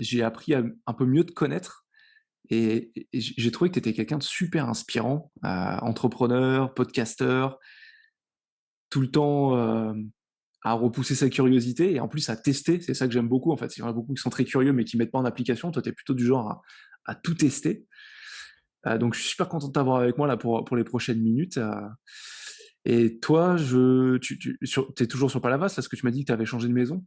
j'ai appris à un peu mieux te connaître et j'ai trouvé que tu étais quelqu'un de super inspirant, entrepreneur, podcasteur, tout le temps, à repousser sa curiosité et en plus à tester. C'est ça que j'aime beaucoup en fait. Il y en a beaucoup qui sont très curieux mais qui mettent pas en application. Toi, tu es plutôt du genre à tout tester. Donc je suis super content de t'avoir avec moi là pour les prochaines minutes, et toi, tu es toujours sur Palavas, parce que tu m'as dit que tu avais changé de maison?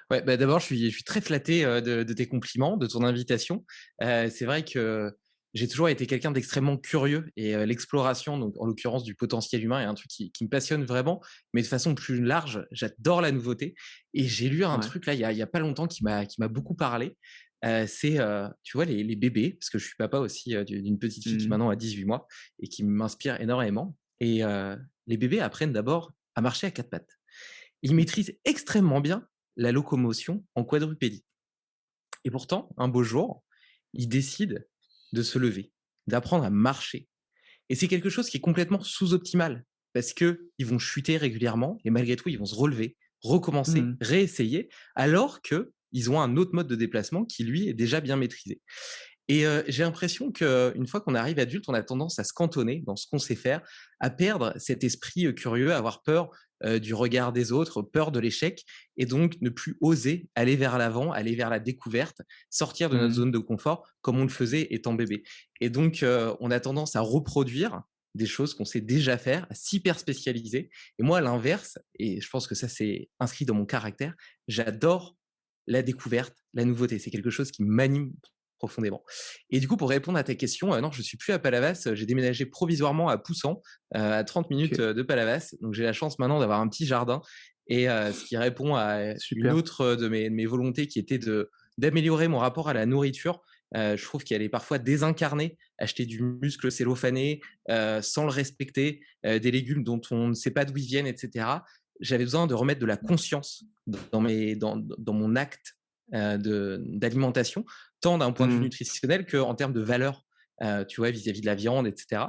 Ouais, bah, d'abord, je suis très flatté, de tes compliments, de ton invitation. C'est vrai que j'ai toujours été quelqu'un d'extrêmement curieux et l'exploration, donc en l'occurrence du potentiel humain, est un truc qui me passionne vraiment, mais de façon plus large, j'adore la nouveauté et j'ai lu un Ouais. truc là, il y a pas longtemps qui m'a beaucoup parlé. C'est, tu vois les bébés, parce que je suis papa aussi, d'une petite fille qui Mmh. maintenant a 18 mois et qui m'inspire énormément et les bébés apprennent d'abord à marcher à 4 pattes. Ils maîtrisent extrêmement bien la locomotion en quadrupédie. Et pourtant, un beau jour, ils décident de se lever, d'apprendre à marcher. Et c'est quelque chose qui est complètement sous-optimal parce que ils vont chuter régulièrement et malgré tout, ils vont se relever, recommencer, Mmh. réessayer, alors que ils ont un autre mode de déplacement qui lui est déjà bien maîtrisé. Et j'ai l'impression qu'une fois qu'on arrive adulte, on a tendance à se cantonner dans ce qu'on sait faire, à perdre cet esprit, curieux, à avoir peur, du regard des autres, peur de l'échec et donc ne plus oser aller vers l'avant, aller vers la découverte, sortir de notre Mmh. zone de confort comme on le faisait étant bébé. Et donc on a tendance à reproduire des choses qu'on sait déjà faire, à s'hyper spécialiser. Et moi, à l'inverse, et je pense que ça, c'est inscrit dans mon caractère, j'adore la découverte, la nouveauté. C'est quelque chose qui m'anime profondément. Et du coup, pour répondre à ta question, non, je suis plus à Palavas. J'ai déménagé provisoirement à Poussan, à 30 minutes OK, de Palavas. Donc, j'ai la chance maintenant d'avoir un petit jardin. Et ce qui répond à une super. autre de mes volontés qui était d'améliorer mon rapport à la nourriture. Je trouve qu'elle est parfois désincarnée. Acheter du muscle cellophané sans le respecter, des légumes dont on ne sait pas d'où ils viennent, etc. J'avais besoin de remettre de la conscience dans mon acte d'alimentation, tant d'un point de vue Mmh. nutritionnel qu'en termes de valeur, tu vois, vis-à-vis de la viande, etc.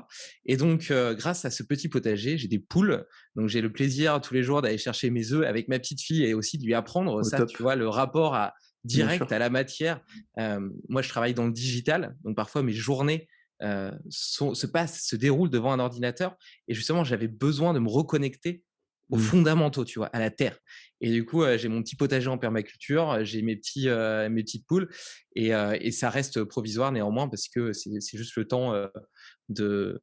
Et donc, grâce à ce petit potager, j'ai des poules. Donc, j'ai le plaisir tous les jours d'aller chercher mes œufs avec ma petite fille et aussi de lui apprendre Au ça, top, tu vois, le rapport bien direct sûr. à la matière. Moi, je travaille dans le digital, donc parfois mes journées se déroulent devant un ordinateur. Et justement, j'avais besoin de me reconnecter aux Mmh. fondamentaux, tu vois, à la terre. Et du coup, j'ai mon petit potager en permaculture, j'ai mes petites poules et ça reste provisoire néanmoins parce que c'est juste le temps, de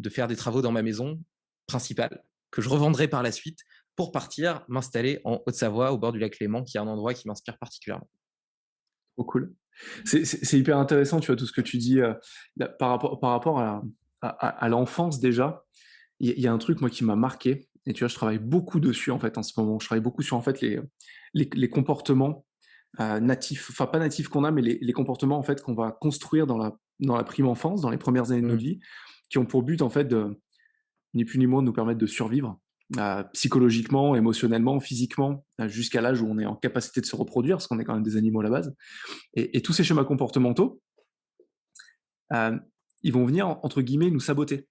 faire des travaux dans ma maison principale que je revendrai par la suite pour partir m'installer en Haute-Savoie, au bord du lac Léman, qui est un endroit qui m'inspire particulièrement. Trop cool. C'est hyper intéressant, tu vois, tout ce que tu dis, là, par rapport à l'enfance déjà. Il y a un truc moi qui m'a marqué et tu vois, je travaille beaucoup dessus en fait en ce moment. Je travaille beaucoup sur en fait les comportements, natifs, enfin pas natifs qu'on a, mais les comportements en fait qu'on va construire dans la prime enfance, dans les premières années de notre Mmh. vie, qui ont pour but en fait de ni plus ni moins de nous permettre de survivre, psychologiquement, émotionnellement, physiquement, jusqu'à l'âge où on est en capacité de se reproduire, parce qu'on est quand même des animaux à la base. Et tous ces schémas comportementaux, heu, ils vont venir entre guillemets «nous saboter».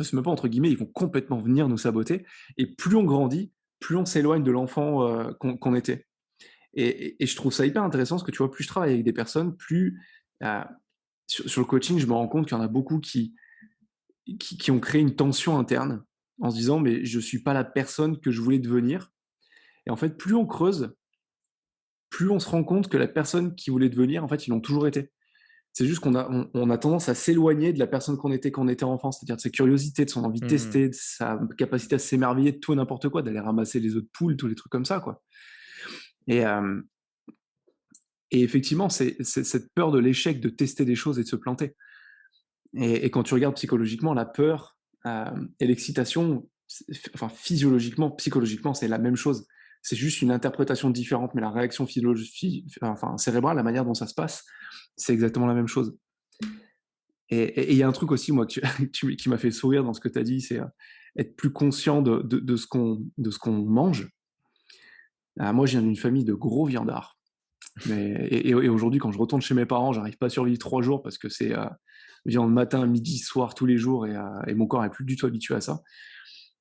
C'est même pas entre guillemets, ils vont complètement venir nous saboter et plus on grandit, plus on s'éloigne de l'enfant, qu'on était et je trouve ça hyper intéressant parce que tu vois, plus je travaille avec des personnes, plus, heu, sur le coaching, je me rends compte qu'il y en a beaucoup qui ont créé une tension interne en se disant: «Mais je suis pas la personne que je voulais devenir» et en fait, plus on creuse, plus on se rend compte que la personne qu'ils voulaient devenir, en fait, ils l'ont toujours été. C'est juste qu'on a tendance à s'éloigner de la personne qu'on était quand on était enfant, c'est-à-dire de sa curiosité, de son envie de Mmh. tester, de sa capacité à s'émerveiller de tout et n'importe quoi, d'aller ramasser les œufs de poule, tous les trucs comme ça, quoi. Et, et effectivement, c'est cette peur de l'échec, de tester des choses et de se planter. Et quand tu regardes psychologiquement, la peur et l'excitation, enfin physiologiquement, psychologiquement, c'est la même chose. C'est juste une interprétation différente, mais la réaction enfin, cérébrale, la manière dont ça se passe, c'est exactement la même chose. Et il y a un truc aussi, moi, qui m'a fait sourire dans ce que tu as dit, c'est être plus conscient de ce qu'on mange. Moi, je viens d'une famille de gros viandards. Et aujourd'hui, quand je retourne chez mes parents, j'arrive pas à survivre 3 jours parce que c'est viande matin, midi, soir, tous les jours, et mon corps est plus du tout habitué à ça.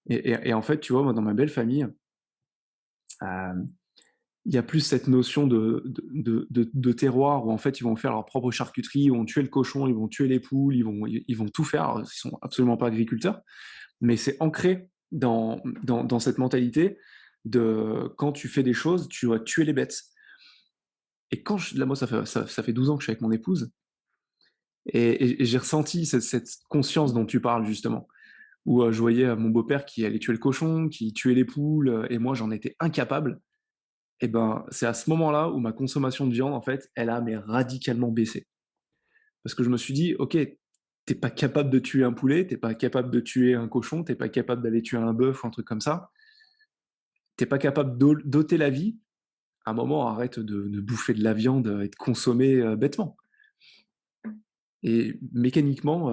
Et en fait, tu vois, moi, dans ma belle famille, il y a plus cette notion de terroir où en fait ils vont faire leur propre charcuterie, ils vont tuer le cochon, ils vont tuer les poules, ils vont tout faire. Alors, ils sont absolument pas agriculteurs, mais c'est ancré dans cette mentalité de quand tu fais des choses, tu dois tuer les bêtes. Et là, moi, ça fait 12 ans que je suis avec mon épouse, et j'ai ressenti cette conscience dont tu parles justement, où je voyais mon beau-père qui allait tuer le cochon, qui tuait les poules, et moi j'en étais incapable. Et ben, c'est à ce moment-là où ma consommation de viande, en fait, elle a mais radicalement baissé. Parce que je me suis dit, ok, t'es pas capable de tuer un poulet, t'es pas capable de tuer un cochon, t'es pas capable d'aller tuer un bœuf ou un truc comme ça, t'es pas capable d'ôter la vie. À un moment, arrête de bouffer de la viande et de consommer bêtement. Et mécaniquement,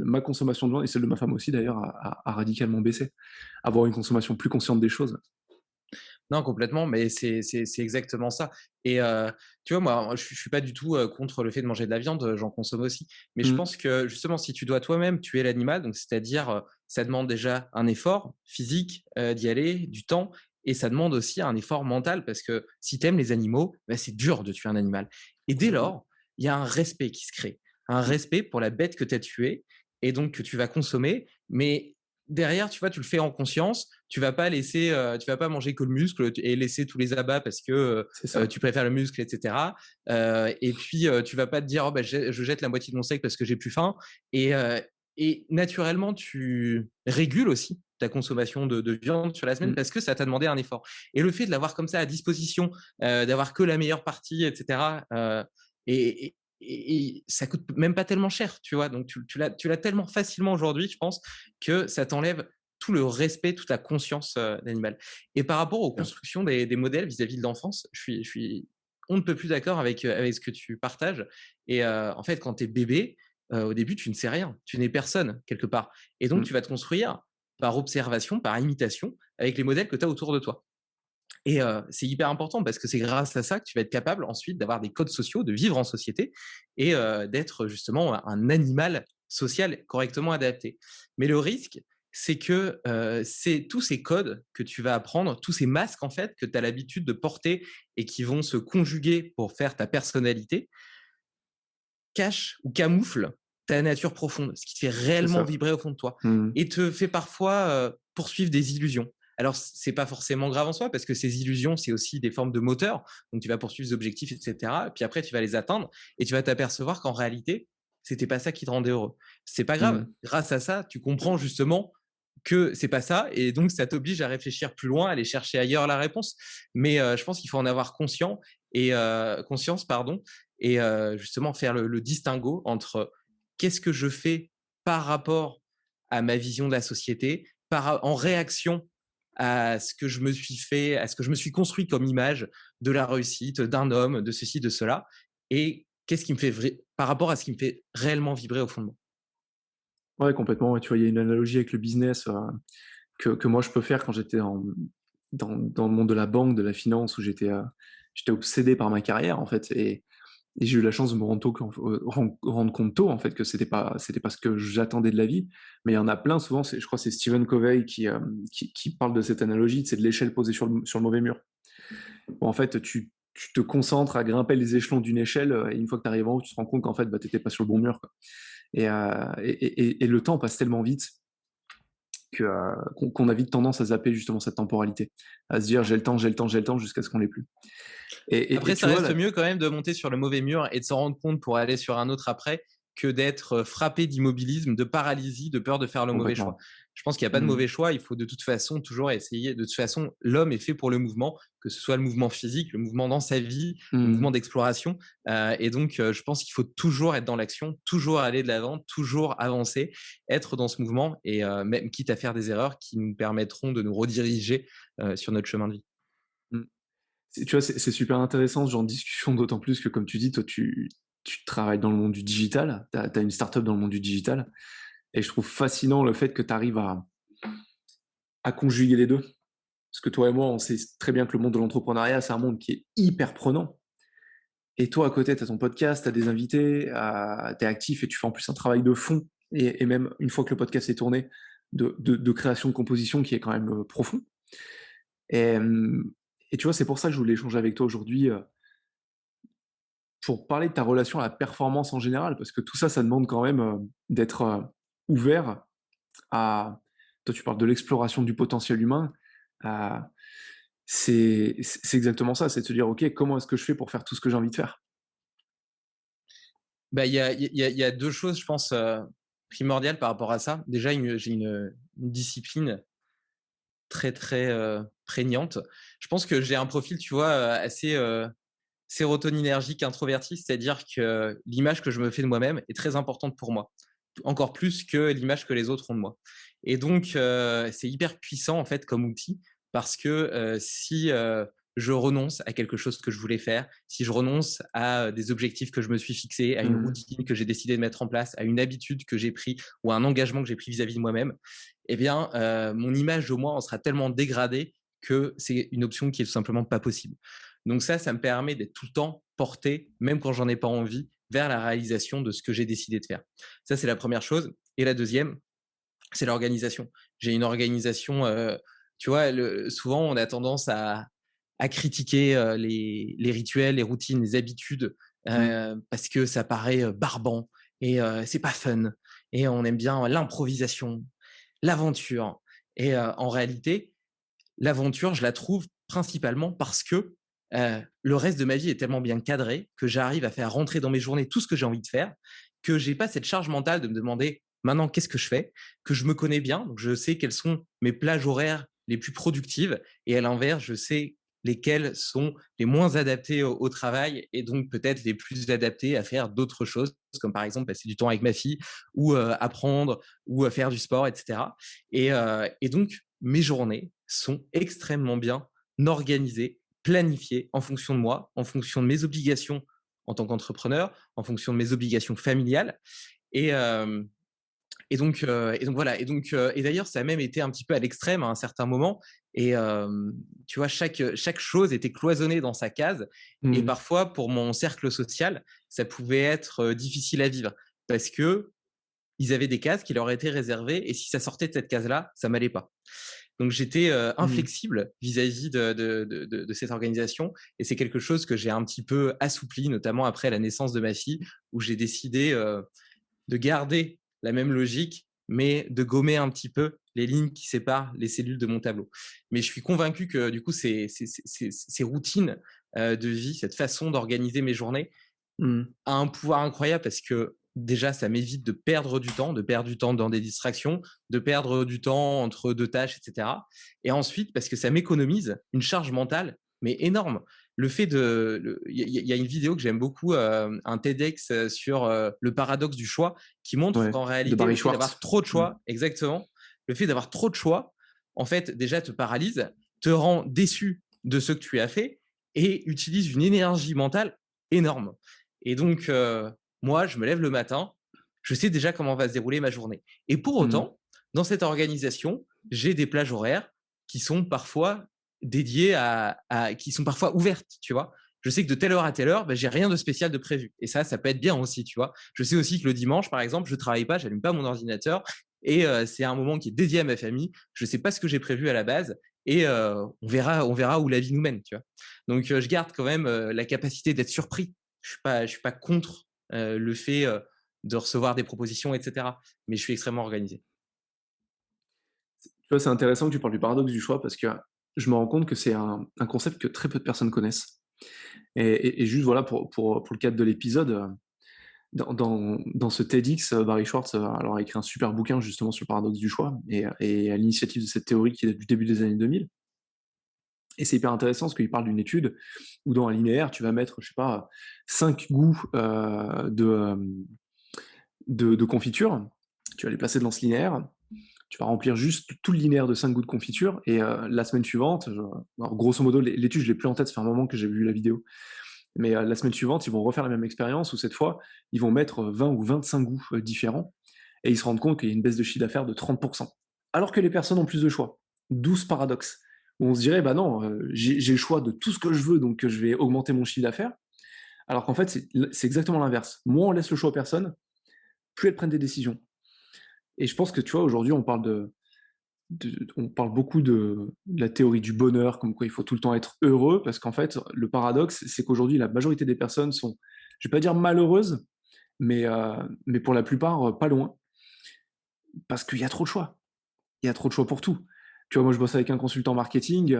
ma consommation de viande, et celle de ma femme aussi d'ailleurs, a radicalement baissé. Avoir une consommation plus consciente des choses. Non, complètement, mais c'est exactement ça. Et tu vois, moi, je suis pas du tout contre le fait de manger de la viande, j'en consomme aussi. Mais je Mm. pense que justement, si tu dois toi-même tuer l'animal, donc c'est-à-dire, ça demande déjà un effort physique d'y aller, du temps, et ça demande aussi un effort mental parce que si tu aimes les animaux, bah, c'est dur de tuer un animal. Et dès Complètement. lors, il y a un respect qui se crée, un Mm. respect pour la bête que tu as tuée et donc que tu vas consommer. Mais derrière, tu vois, tu le fais en conscience. Tu vas pas manger que le muscle et laisser tous les abats parce que C'est ça. tu préfères le muscle, etc. Et puis, tu vas pas te dire, oh, bah, je jette la moitié de mon steak parce que j'ai plus faim. Et, euh, et naturellement, tu régules aussi ta consommation de viande sur la semaine Mm. parce que ça t'a demandé un effort. Et le fait de l'avoir comme ça à disposition, d'avoir que la meilleure partie, etc. Et ça coûte même pas tellement cher, tu vois. Donc, tu l'as tellement facilement aujourd'hui, je pense, que ça t'enlève tout le respect, toute la conscience d'animal. Et par rapport aux Bien. constructions des modèles vis-à-vis de l'enfance, je suis on ne peut plus d'accord avec ce que tu partages. Et en fait, quand tu es bébé, au début, tu ne sais rien, tu n'es personne quelque part. Et donc, Mm. tu vas te construire par observation, par imitation, avec les modèles que tu as autour de toi. Et c'est hyper important parce que c'est grâce à ça que tu vas être capable ensuite d'avoir des codes sociaux, de vivre en société et d'être justement un animal social correctement adapté. Mais le risque, c'est que c'est tous ces codes que tu vas apprendre, tous ces masques en fait que tu as l'habitude de porter et qui vont se conjuguer pour faire ta personnalité, cachent ou camouflent ta nature profonde, ce qui te fait C'est réellement ça. vibrer au fond de toi Mm. et te fait parfois poursuivre des illusions. Alors, c'est pas forcément grave en soi parce que ces illusions, c'est aussi des formes de moteurs. Donc, tu vas poursuivre des objectifs, etc. Puis après, tu vas les atteindre et tu vas t'apercevoir qu'en réalité, c'était pas ça qui te rendait heureux. C'est pas grave. Mm. Grâce à ça, tu comprends justement que c'est pas ça et donc ça t'oblige à réfléchir plus loin, à aller chercher ailleurs la réponse. Mais je pense qu'il faut en avoir conscience, pardon, et justement faire le distinguo entre qu'est-ce que je fais par rapport à ma vision de la société, en réaction à ce que je me suis fait, à ce que je me suis construit comme image de la réussite, d'un homme, de ceci, de cela, et qu'est-ce qui me fait par rapport à ce qui me fait réellement vibrer au fond de moi. Ouais, complètement. Ouais, tu vois, il y a une analogie avec le business que moi je peux faire quand j'étais dans le monde de la banque, de la finance, où j'étais obsédé par ma carrière en fait, et j'ai eu la chance de me rendre compte tôt en fait que c'était pas ce que j'attendais de la vie. Mais il y en a plein souvent. Je crois que c'est Stephen Covey qui parle de cette analogie, c'est de l'échelle posée sur le mauvais mur. Où en fait tu te concentres à grimper les échelons d'une échelle, et une fois que tu arrives en haut, tu te rends compte qu'en fait bah, t'étais pas sur le bon mur, quoi. Et le temps passe tellement vite qu'on a vite tendance à zapper justement cette temporalité, à se dire j'ai le temps, j'ai le temps, j'ai le temps, jusqu'à ce qu'on l'ait plus. Et Après, tu ça vois reste là, mieux quand même de monter sur le mauvais mur et de s'en rendre compte pour aller sur un autre après que d'être frappé d'immobilisme, de paralysie, de peur de faire le mauvais choix. complètement. Je pense qu'il n'y a pas de Mmh. mauvais choix. Il faut de toute façon toujours essayer. De toute façon, l'homme est fait pour le mouvement, que ce soit le mouvement physique, le mouvement dans sa vie, le Mmh. mouvement d'exploration. Et donc, je pense qu'il faut toujours être dans l'action, toujours aller de l'avant, toujours avancer, être dans ce mouvement et même quitte à faire des erreurs qui nous permettront de nous rediriger sur notre chemin de vie. Mmh. Tu vois, c'est super intéressant ce genre de discussion, d'autant plus que, comme tu dis, toi, tu travailles dans le monde du digital, tu as une startup dans le monde du digital, et je trouve fascinant le fait que tu arrives à conjuguer les deux. Parce que toi et moi, on sait très bien que le monde de l'entrepreneuriat, c'est un monde qui est hyper prenant. Et toi, à côté, tu as ton podcast, tu as des invités, tu es actif et tu fais en plus un travail de fond. Et même une fois que le podcast est tourné, de création de composition qui est quand même profond. Et, et tu vois, c'est pour ça que je voulais échanger avec toi aujourd'hui, pour parler de ta relation à la performance en général, parce que tout ça, ça demande quand même, d'être, ouvert à toi, tu parles de l'exploration du potentiel humain, à c'est exactement ça, c'est de se dire: «OK, comment est-ce que je fais pour faire tout ce que j'ai envie de faire?» Bah, il y a 2 choses, je pense, primordiales par rapport à ça. Déjà, j'ai une discipline très, très, prégnante. Je pense que j'ai un profil, tu vois, assez, sérotoninergique, introverti, c'est-à-dire que l'image que je me fais de moi-même est très importante pour moi, encore plus que l'image que les autres ont de moi. Et donc, c'est hyper puissant en fait comme outil parce que si je renonce à quelque chose que je voulais faire, si je renonce à des objectifs que je me suis fixés, à une Mmh. routine que j'ai décidé de mettre en place, à une habitude que j'ai pris ou à un engagement que j'ai pris vis-à-vis de moi-même, eh bien, mon image de moi en sera tellement dégradée que c'est une option qui est tout simplement pas possible. Donc ça me permet d'être tout le temps porté, même quand j'en ai pas envie, vers la réalisation de ce que j'ai décidé de faire. Ça, c'est la première chose. Et la deuxième, c'est l'organisation. J'ai une organisation, tu vois, souvent on a tendance à critiquer les rituels, les routines, les habitudes, Mmh. parce que ça paraît barbant et c'est pas fun. Et on aime bien l'improvisation, l'aventure. Et en réalité, l'aventure, je la trouve principalement parce que le reste de ma vie est tellement bien cadré que j'arrive à faire rentrer dans mes journées tout ce que j'ai envie de faire, que j'ai pas cette charge mentale de me demander maintenant qu'est-ce que je fais, que je me connais bien, donc je sais quelles sont mes plages horaires les plus productives et à l'inverse, je sais lesquelles sont les moins adaptées au travail et donc peut-être les plus adaptées à faire d'autres choses, comme par exemple passer du temps avec ma fille ou apprendre ou faire du sport, etc. Et donc, mes journées sont extrêmement bien organisées, planifiées en fonction de moi, en fonction de mes obligations en tant qu'entrepreneur, en fonction de mes obligations familiales. Et, euh, et donc voilà. Et d'ailleurs, ça a même été un petit peu à l'extrême à un certain moment. Et tu vois, chaque chose était cloisonnée dans sa case. Et Mmh. parfois, pour mon cercle social, ça pouvait être difficile à vivre parce que ils avaient des cases qui leur étaient réservées. Et si ça sortait de cette case-là, ça m'allait pas. Donc j'étais Mmh. inflexible vis-à-vis de cette organisation et c'est quelque chose que j'ai un petit peu assoupli, notamment après la naissance de ma fille, où j'ai décidé de garder la même logique, mais de gommer un petit peu les lignes qui séparent les cellules de mon tableau. Mais je suis convaincu que du coup, ces routines de vie, cette façon d'organiser mes journées, Mmh. a un pouvoir incroyable parce que déjà, ça m'évite de perdre du temps dans des distractions, de perdre du temps entre deux tâches, etc. Et ensuite, parce que ça m'économise une charge mentale, mais énorme. Le fait de, il y a une vidéo que j'aime beaucoup, un TEDx sur le paradoxe du choix, qui montre Ouais, qu'en de réalité, Barry le fait d'avoir Schwartz. trop de Mmh. choix, exactement, le fait d'avoir trop de choix, en fait, déjà te paralyse, te rend déçu de ce que tu as fait et utilise une énergie mentale énorme. Et donc, moi, je me lève le matin, je sais déjà comment va se dérouler ma journée. Et pour Mmh. autant, dans cette organisation, j'ai des plages horaires qui sont parfois dédiées qui sont parfois ouvertes, tu vois. Je sais que de telle heure à telle heure, ben, j'ai rien de spécial de prévu. Et ça peut être bien aussi, tu vois. Je sais aussi que le dimanche, par exemple, je travaille pas, j'allume pas mon ordinateur et c'est un moment qui est dédié à ma famille. Je sais pas ce que j'ai prévu à la base et on verra où la vie nous mène, tu vois. Donc, je garde quand même la capacité d'être surpris. Je suis pas contre le fait de recevoir des propositions, etc. Mais je suis extrêmement organisé. Tu vois, c'est intéressant que tu parles du paradoxe du choix parce que je me rends compte que c'est un concept que très peu de personnes connaissent. Et juste voilà pour le cadre de l'épisode, dans ce TEDx, Barry Schwartz, alors a écrit un super bouquin justement sur le paradoxe du choix et à l'initiative de cette théorie qui date du début des années 2000. Et c'est hyper intéressant parce qu'il parle d'une étude où dans un linéaire, tu vas mettre, je sais pas, 5 goûts, de confiture. Tu vas les placer dans ce linéaire. Tu vas remplir juste tout le linéaire de 5 goûts de confiture et la semaine suivante, alors grosso modo, l'étude, je l'ai plus en tête, ça fait un moment que j'ai vu la vidéo. Mais la semaine suivante, ils vont refaire la même expérience où cette fois, ils vont mettre 20 ou 25 goûts différents et ils se rendent compte qu'il y a une baisse de chiffre d'affaires de 30%. Alors que les personnes ont plus de choix. 12 paradoxes. Où on se dirait, bah non, j'ai le choix de tout ce que je veux, donc je vais augmenter mon chiffre d'affaires. Alors qu'en fait, c'est exactement l'inverse. Moins on laisse le choix aux personnes, plus elles prennent des décisions. Et je pense que tu vois, aujourd'hui, on parle on parle beaucoup de la théorie du bonheur, comme quoi il faut tout le temps être heureux, parce qu'en fait, le paradoxe, c'est qu'aujourd'hui, la majorité des personnes sont, je vais pas dire malheureuses, mais pour la plupart, pas loin, parce qu'il y a trop de choix. Il y a trop de choix pour tout. Tu vois, moi, je bosse avec un consultant marketing,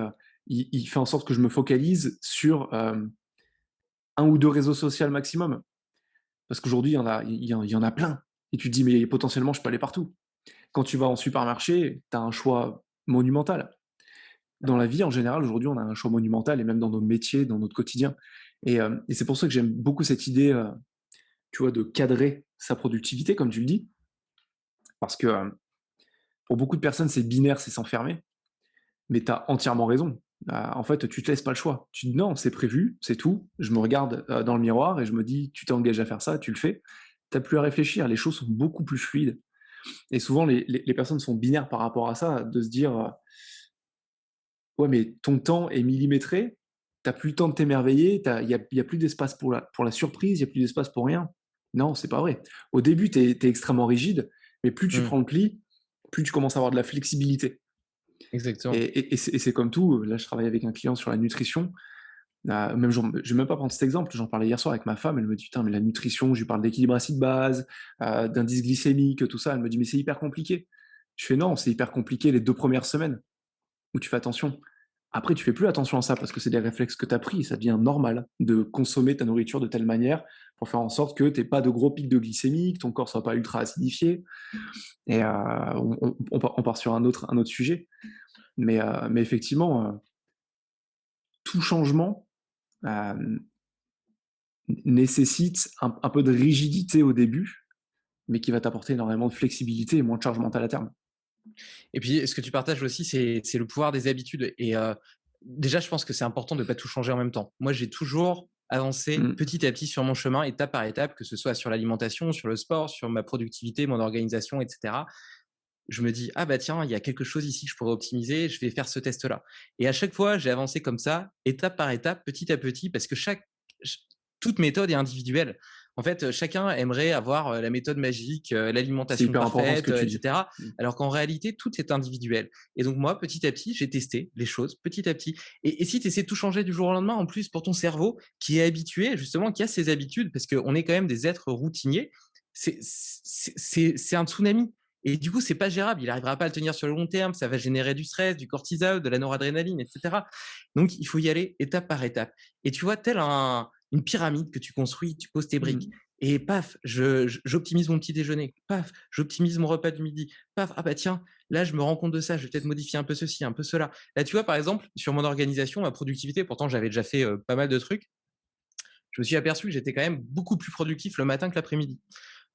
il fait en sorte que je me focalise sur un ou deux réseaux sociaux maximum. Parce qu'aujourd'hui, il y en a plein. Et tu te dis, mais potentiellement, je peux aller partout. Quand tu vas en supermarché, tu as un choix monumental. Dans la vie, en général, aujourd'hui, on a un choix monumental, et même dans nos métiers, dans notre quotidien. Et c'est pour ça que j'aime beaucoup cette idée, tu vois, de cadrer sa productivité, comme tu le dis. Parce que pour beaucoup de personnes, c'est binaire, c'est s'enfermer. Mais tu as entièrement raison. En fait, tu te laisses pas le choix. Tu dis non, c'est prévu, c'est tout. Je me regarde dans le miroir et je me dis, tu t'es engagé à faire ça, tu le fais. Tu n'as plus à réfléchir. Les choses sont beaucoup plus fluides. Et souvent, les personnes sont binaires par rapport à ça, de se dire, ouais, mais ton temps est millimétré, tu n'as plus le temps de t'émerveiller, y a plus d'espace pour la surprise, il n'y a plus d'espace pour rien. Non, c'est pas vrai. Au début, tu es extrêmement rigide, mais plus tu Mmh, prends le pli, plus tu commences à avoir de la flexibilité. exactement. Et c'est comme tout. Là, je travaille avec un client sur la nutrition. Même, je vais même pas prendre cet exemple. J'en parlais hier soir avec ma femme. Elle me dit, putain, mais la nutrition, je lui parle d'équilibre acide-base, d'indice glycémique, tout ça. Elle me dit, mais c'est hyper compliqué. Je fais, non, c'est hyper compliqué les 2 premières semaines où tu fais attention. Après, tu fais plus attention à ça parce que c'est des réflexes que tu as pris. Ça devient normal de consommer ta nourriture de telle manière pour faire en sorte que tu n'aies pas de gros pics de glycémie, que ton corps soit pas ultra acidifié. Et on part sur un autre sujet. Mais effectivement, tout changement nécessite un peu de rigidité au début, mais qui va t'apporter énormément de flexibilité et moins de charge mentale à terme. Et puis, ce que tu partages aussi, c'est le pouvoir des habitudes. Et déjà, je pense que c'est important de ne pas tout changer en même temps. Moi, j'ai toujours avancé Mm. petit à petit sur mon chemin, étape par étape, que ce soit sur l'alimentation, sur le sport, sur ma productivité, mon organisation, etc. Je me dis, ah bah tiens, il y a quelque chose ici que je pourrais optimiser, je vais faire ce test-là. Et à chaque fois, j'ai avancé comme ça, étape par étape, petit à petit, parce que toute méthode est individuelle. En fait, chacun aimerait avoir la méthode magique, C'est l'alimentation hyper important ce parfaite, que tu dis. etc. Mm. Alors qu'en réalité, tout est individuel. Et donc moi, petit à petit, j'ai testé les choses, petit à petit. Et si tu essaies de tout changer du jour au lendemain, en plus, pour ton cerveau, qui est habitué, justement, qui a ses habitudes, parce qu'on est quand même des êtres routiniers, c'est un tsunami. Et du coup, c'est pas gérable. Il n'arrivera pas à le tenir sur le long terme. Ça va générer du stress, du cortisol, de la noradrénaline, etc. Donc, il faut y aller étape par étape. Et tu vois, une pyramide que tu construis, tu poses tes briques. Mm. Et paf, j'optimise mon petit déjeuner. Paf, j'optimise mon repas du midi. Paf, ah bah tiens, là, je me rends compte de ça. Je vais peut-être modifier un peu ceci, un peu cela. Là, tu vois, par exemple, sur mon organisation, ma productivité, pourtant, j'avais déjà fait pas mal de trucs. Je me suis aperçu que j'étais quand même beaucoup plus productif le matin que l'après-midi.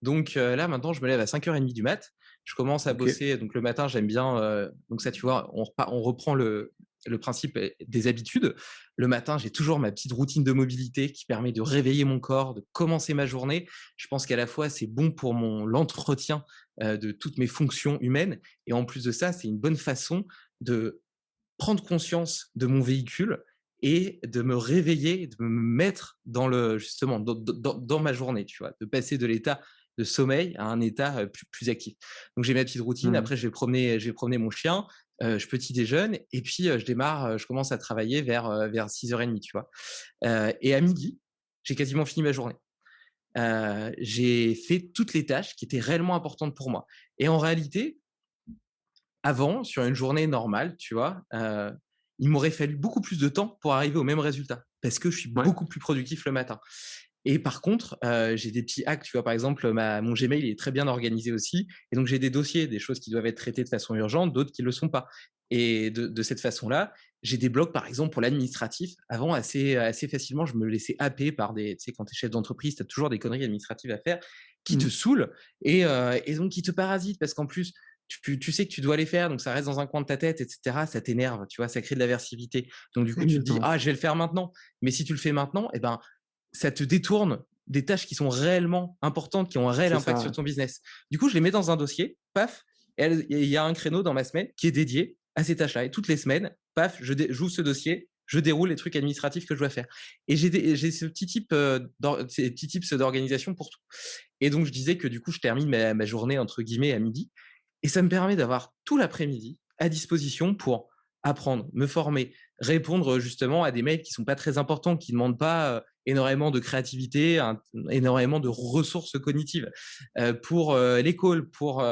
Donc là, maintenant, je me lève à 5h30 du mat. Je commence à Ok. bosser. Donc le matin, j'aime bien. Donc ça, tu vois, on reprend le principe des habitudes. Le matin, j'ai toujours ma petite routine de mobilité qui permet de réveiller mon corps, de commencer ma journée. Je pense qu'à la fois, c'est bon pour l'entretien de toutes mes fonctions humaines. Et en plus de ça, c'est une bonne façon de prendre conscience de mon véhicule et de me réveiller, de me mettre justement, dans ma journée, tu vois, de passer de l'état de sommeil à un état plus actif. Donc j'ai ma petite routine. Mm. Après, je vais promener mon chien. Je petit déjeune et puis je commence à travailler vers 6h30, tu vois. Et à midi, j'ai quasiment fini ma journée. J'ai fait toutes les tâches qui étaient réellement importantes pour moi. Et en réalité, avant, sur une journée normale, tu vois, il m'aurait fallu beaucoup plus de temps pour arriver au même résultat parce que je suis Ouais. beaucoup plus productif le matin. Et par contre, j'ai des petits hacks, tu vois, par exemple, mon Gmail est très bien organisé aussi et donc j'ai des dossiers, des choses qui doivent être traitées de façon urgente, d'autres qui ne le sont pas. Et de cette façon-là, j'ai des blocs, par exemple, pour l'administratif. Avant, assez facilement, je me laissais happer par tu sais, quand tu es chef d'entreprise, tu as toujours des conneries administratives à faire qui te Mm. saoulent et donc qui te parasitent parce qu'en plus, tu sais que tu dois les faire, donc ça reste dans un coin de ta tête, etc. Ça t'énerve, tu vois, ça crée de l'aversivité. Donc du coup, tu te dis, Exactement. ah, je vais le faire maintenant. Mais si tu le fais maintenant, eh ben, ça te détourne des tâches qui sont réellement importantes, qui ont un réel C'est impact ça. sur Ouais. ton business. Du coup, je les mets dans un dossier, paf, et il y a un créneau dans ma semaine qui est dédié à ces tâches-là. Et toutes les semaines, paf, j'ouvre ce dossier, je déroule les trucs administratifs que je dois faire. Et j'ai ces petits tips d'organisation pour tout. Et donc, je disais que du coup, je termine ma journée, entre guillemets, à midi. Et ça me permet d'avoir tout l'après-midi à disposition pour apprendre, me former, répondre justement à des mails qui ne sont pas très importants, qui ne demandent pas énormément de créativité, énormément de ressources cognitives. Pour les calls, pour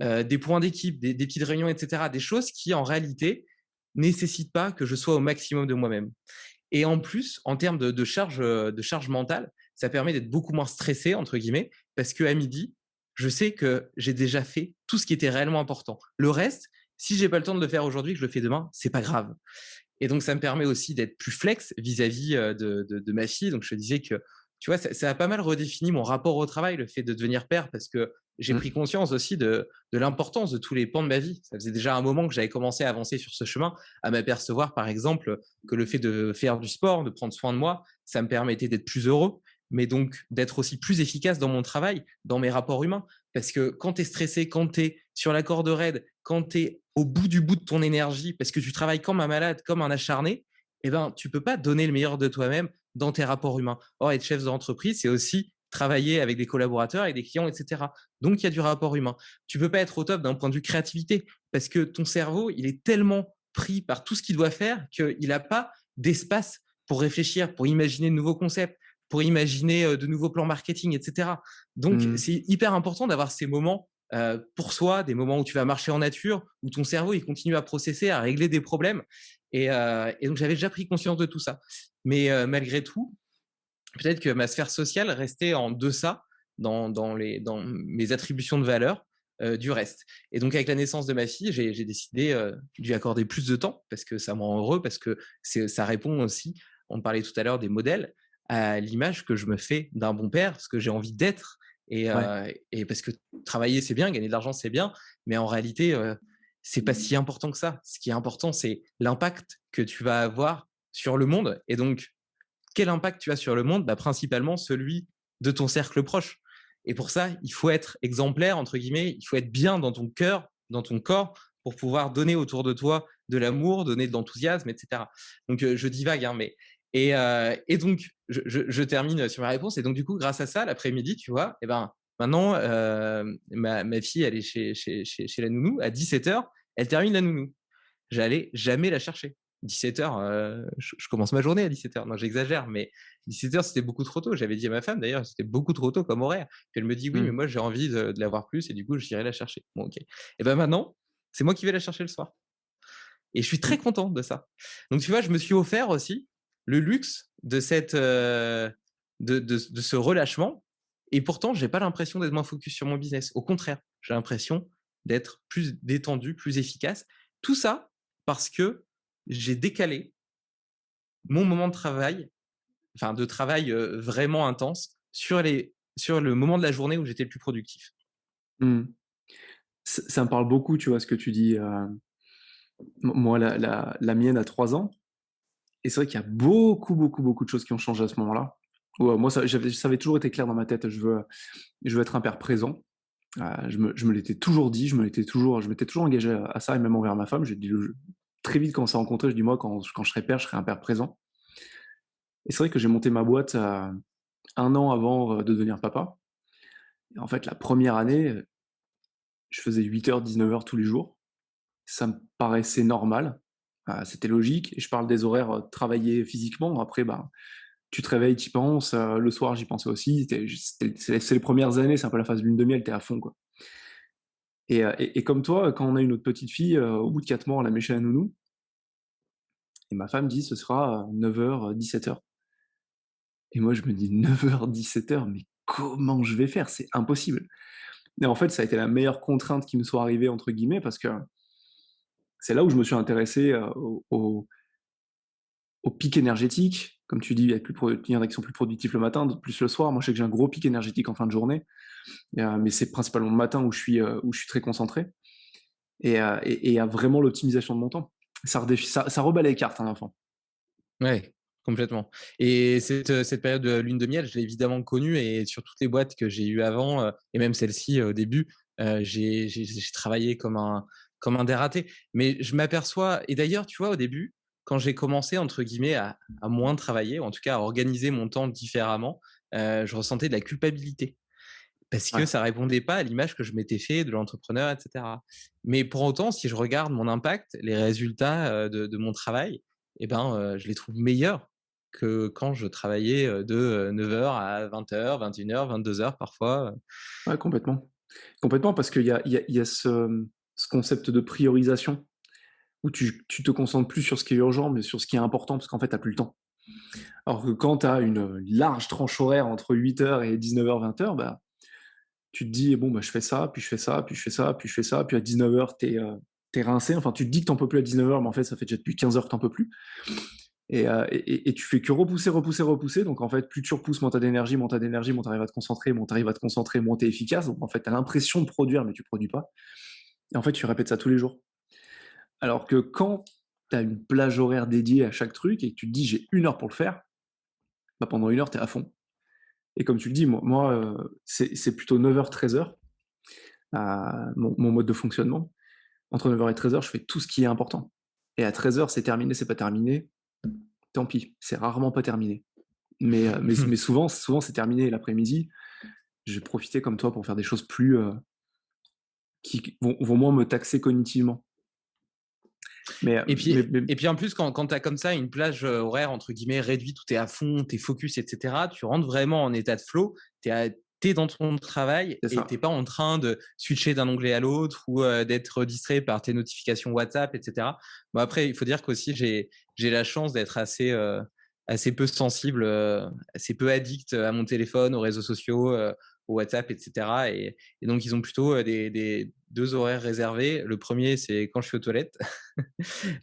des points d'équipe, des petites réunions, etc. Des choses qui, en réalité, nécessitent pas que je sois au maximum de moi-même. Et en plus, en termes de charge mentale, ça permet d'être beaucoup moins stressé, entre guillemets, parce qu'à midi, je sais que j'ai déjà fait tout ce qui était réellement important. Le reste, si j'ai pas le temps de le faire aujourd'hui, que je le fais demain, c'est pas grave. Et donc, ça me permet aussi d'être plus flex vis-à-vis de ma fille. Donc, je te disais que, tu vois, ça a pas mal redéfini mon rapport au travail, le fait de devenir père, parce que j'ai pris conscience aussi de l'importance de tous les pans de ma vie. Ça faisait déjà un moment que j'avais commencé à avancer sur ce chemin, à m'apercevoir, par exemple, que le fait de faire du sport, de prendre soin de moi, ça me permettait d'être plus heureux, mais donc d'être aussi plus efficace dans mon travail, dans mes rapports humains. Parce que quand tu es stressé, quand tu es sur la corde raide, quand tu es au bout du bout de ton énergie, parce que tu travailles comme un malade, comme un acharné, eh ben, tu peux pas donner le meilleur de toi-même dans tes rapports humains. Or, être chef d'entreprise, c'est aussi travailler avec des collaborateurs et des clients, etc. Donc, il y a du rapport humain. Tu peux pas être au top d'un point de vue créativité parce que ton cerveau, il est tellement pris par tout ce qu'il doit faire qu'il n'a pas d'espace pour réfléchir, pour imaginer de nouveaux concepts, pour imaginer de nouveaux plans marketing, etc. Donc, c'est hyper important d'avoir ces moments pour soi, des moments où tu vas marcher en nature, où ton cerveau il continue à processer, à régler des problèmes. Et donc, j'avais déjà pris conscience de tout ça. Mais malgré tout, peut-être que ma sphère sociale restait en deçà dans mes attributions de valeur du reste. Et donc, avec la naissance de ma fille, j'ai décidé de lui accorder plus de temps parce que ça me rend heureux, parce que ça répond aussi, on parlait tout à l'heure des modèles, à l'image que je me fais d'un bon père, ce que j'ai envie d'être. Et parce que travailler, c'est bien, gagner de l'argent, c'est bien, mais en réalité, c'est pas si important que ça. Ce qui est important, c'est l'impact que tu vas avoir sur le monde. Et donc, quel impact tu as sur le monde? Principalement celui de ton cercle proche. Et pour ça, il faut être exemplaire, entre guillemets, il faut être bien dans ton cœur, dans ton corps, pour pouvoir donner autour de toi de l'amour, donner de l'enthousiasme, etc. Donc, je divague, hein, mais... Et donc, je termine sur ma réponse. Et donc, du coup, grâce à ça, l'après-midi, tu vois, et ben, maintenant, ma fille, elle est chez la nounou. À 17h, elle termine la nounou. J'allais jamais la chercher. 17h, je commence ma journée à 17h. Non, j'exagère, mais 17h, c'était beaucoup trop tôt. J'avais dit à ma femme, d'ailleurs, c'était beaucoup trop tôt comme horaire. Puis elle me dit, oui, mais moi, j'ai envie de la voir plus et du coup, j'irai la chercher. Bon, ok. Et ben maintenant, c'est moi qui vais la chercher le soir. Et je suis très content de ça. Donc, tu vois, je me suis offert aussi le luxe de ce relâchement. Et pourtant, j'ai pas l'impression d'être moins focus sur mon business. Au contraire, j'ai l'impression d'être plus détendu, plus efficace. Tout ça parce que j'ai décalé mon moment de travail, enfin de travail vraiment intense, sur le moment de la journée où j'étais le plus productif. Ça me parle beaucoup, tu vois, ce que tu dis. Moi, la mienne a 3 ans. Et c'est vrai qu'il y a beaucoup, beaucoup, beaucoup de choses qui ont changé à ce moment-là. Où, moi, ça avait toujours été clair dans ma tête. Je veux être un père présent. Je me l'étais toujours dit. Je m'étais toujours engagé à ça, et même envers ma femme. J'ai dit très vite quand on s'est rencontrés, je dis moi, quand je serai père, je serai un père présent. Et c'est vrai que j'ai monté ma boîte 1 an avant de devenir papa. Et en fait, la première année, je faisais 8h, 19h tous les jours. Ça me paraissait normal. C'était logique. Et je parle des horaires travaillés physiquement. Après, bah, tu te réveilles, tu y penses. Le soir, j'y pensais aussi. C'est les premières années, c'est un peu la phase lune de miel, t'es à fond, quoi. Et comme toi, quand on a eu notre petite fille, au bout de 4 mois, on l'a met chez la nounou. Et ma femme dit, ce sera 9h, 17h. Et moi, je me dis, 9h, 17h, mais comment je vais faire? C'est impossible. Et en fait, ça a été la meilleure contrainte qui me soit arrivée, entre guillemets, parce que c'est là où je me suis intéressé au pic énergétique. Comme tu dis, il y a qui sont plus productifs le matin, d'autres plus le soir. Moi, je sais que j'ai un gros pic énergétique en fin de journée, mais c'est principalement le matin où je suis très concentré. Et il y a vraiment l'optimisation de mon temps. Ça rebat les cartes, un enfant. Ouais, complètement. Et cette période de lune de miel, je l'ai évidemment connue, et sur toutes les boîtes que j'ai eues avant, et même celle-ci au début, j'ai travaillé comme un dératé. Mais je m'aperçois, et d'ailleurs, tu vois, au début, quand j'ai commencé, entre guillemets, à moins travailler, ou en tout cas à organiser mon temps différemment, je ressentais de la culpabilité. parce que Ouais, ça répondait pas à l'image que je m'étais fait de l'entrepreneur, etc. Mais pour autant, si je regarde mon impact, les résultats de mon travail, eh ben, je les trouve meilleurs que quand je travaillais de 9 heures à 20 heures, 21 heures, 22 heures parfois. ouais, complètement. Complètement, parce qu'il y a ce concept de priorisation où tu te concentres plus sur ce qui est urgent, mais sur ce qui est important, parce qu'en fait, tu n'as plus le temps. Alors que quand tu as une large tranche horaire entre 8 heures et 19 heures 20 heures, bah, tu te dis, bon, bah, je fais ça, puis je fais ça, puis je fais ça, puis je fais ça, puis à 19 heures, t'es rincé. Enfin, tu te dis que t'en peux plus à 19 heures, mais en fait, ça fait déjà depuis 15 heures que t'en peux plus. Et tu fais que repousser, repousser, repousser. Donc, en fait, plus tu repousses, moins t'as d'énergie, moins t'as d'énergie, moins t'arrives à te concentrer, moins t'arrives à te concentrer, moins t'es efficace. Donc, en fait, t'as l'impression de produire, mais tu produis pas. Et en fait, tu répètes ça tous les jours. Alors que quand t'as une plage horaire dédiée à chaque truc et que tu te dis, j'ai 1 heure pour le faire, bah, pendant 1 heure, t'es à fond. Et comme tu le dis, c'est plutôt 9 heures 13 heures, mon mode de fonctionnement. Entre 9 heures et 13 heures, je fais tout ce qui est important. Et à 13 heures, c'est terminé, c'est pas terminé, tant pis, c'est rarement pas terminé. Mais souvent, c'est terminé l'après-midi. Je vais profiter comme toi pour faire des choses plus qui vont moins me taxer cognitivement. Mais, euh, Et mais, puis, mais et puis en plus, quand tu as comme ça une plage horaire entre guillemets réduite où tu es à fond, tu es focus, etc., tu rentres vraiment en état de flow, tu es dans ton travail c'est et tu ça. n'es pas en train de switcher d'un onglet à l'autre ou d'être distrait par tes notifications WhatsApp, etc. Bon, après, il faut dire qu'aussi, j'ai la chance d'être assez peu sensible, assez peu addict à mon téléphone, aux réseaux sociaux, au WhatsApp, etc. Et donc, ils ont plutôt des deux horaires réservés. Le premier, c'est quand je suis aux toilettes.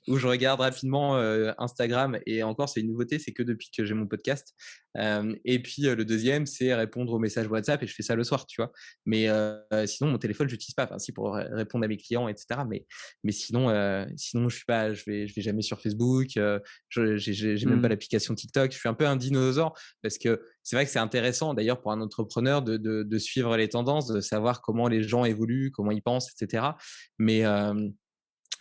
Où je regarde rapidement Instagram. Et encore, c'est une nouveauté, c'est que depuis que j'ai mon podcast. Et puis, le deuxième, c'est répondre aux messages WhatsApp et je fais ça le soir, tu vois. Mais sinon, mon téléphone, je l'utilise pas. Enfin, si, pour répondre à mes clients, etc. Mais sinon, je vais jamais sur Facebook. J'ai même pas Hmm. l'application TikTok. Je suis un peu un dinosaure parce que c'est vrai que c'est intéressant, d'ailleurs, pour un entrepreneur de suivre les tendances, de savoir comment les gens évoluent, comment ils pensent, etc. Mais,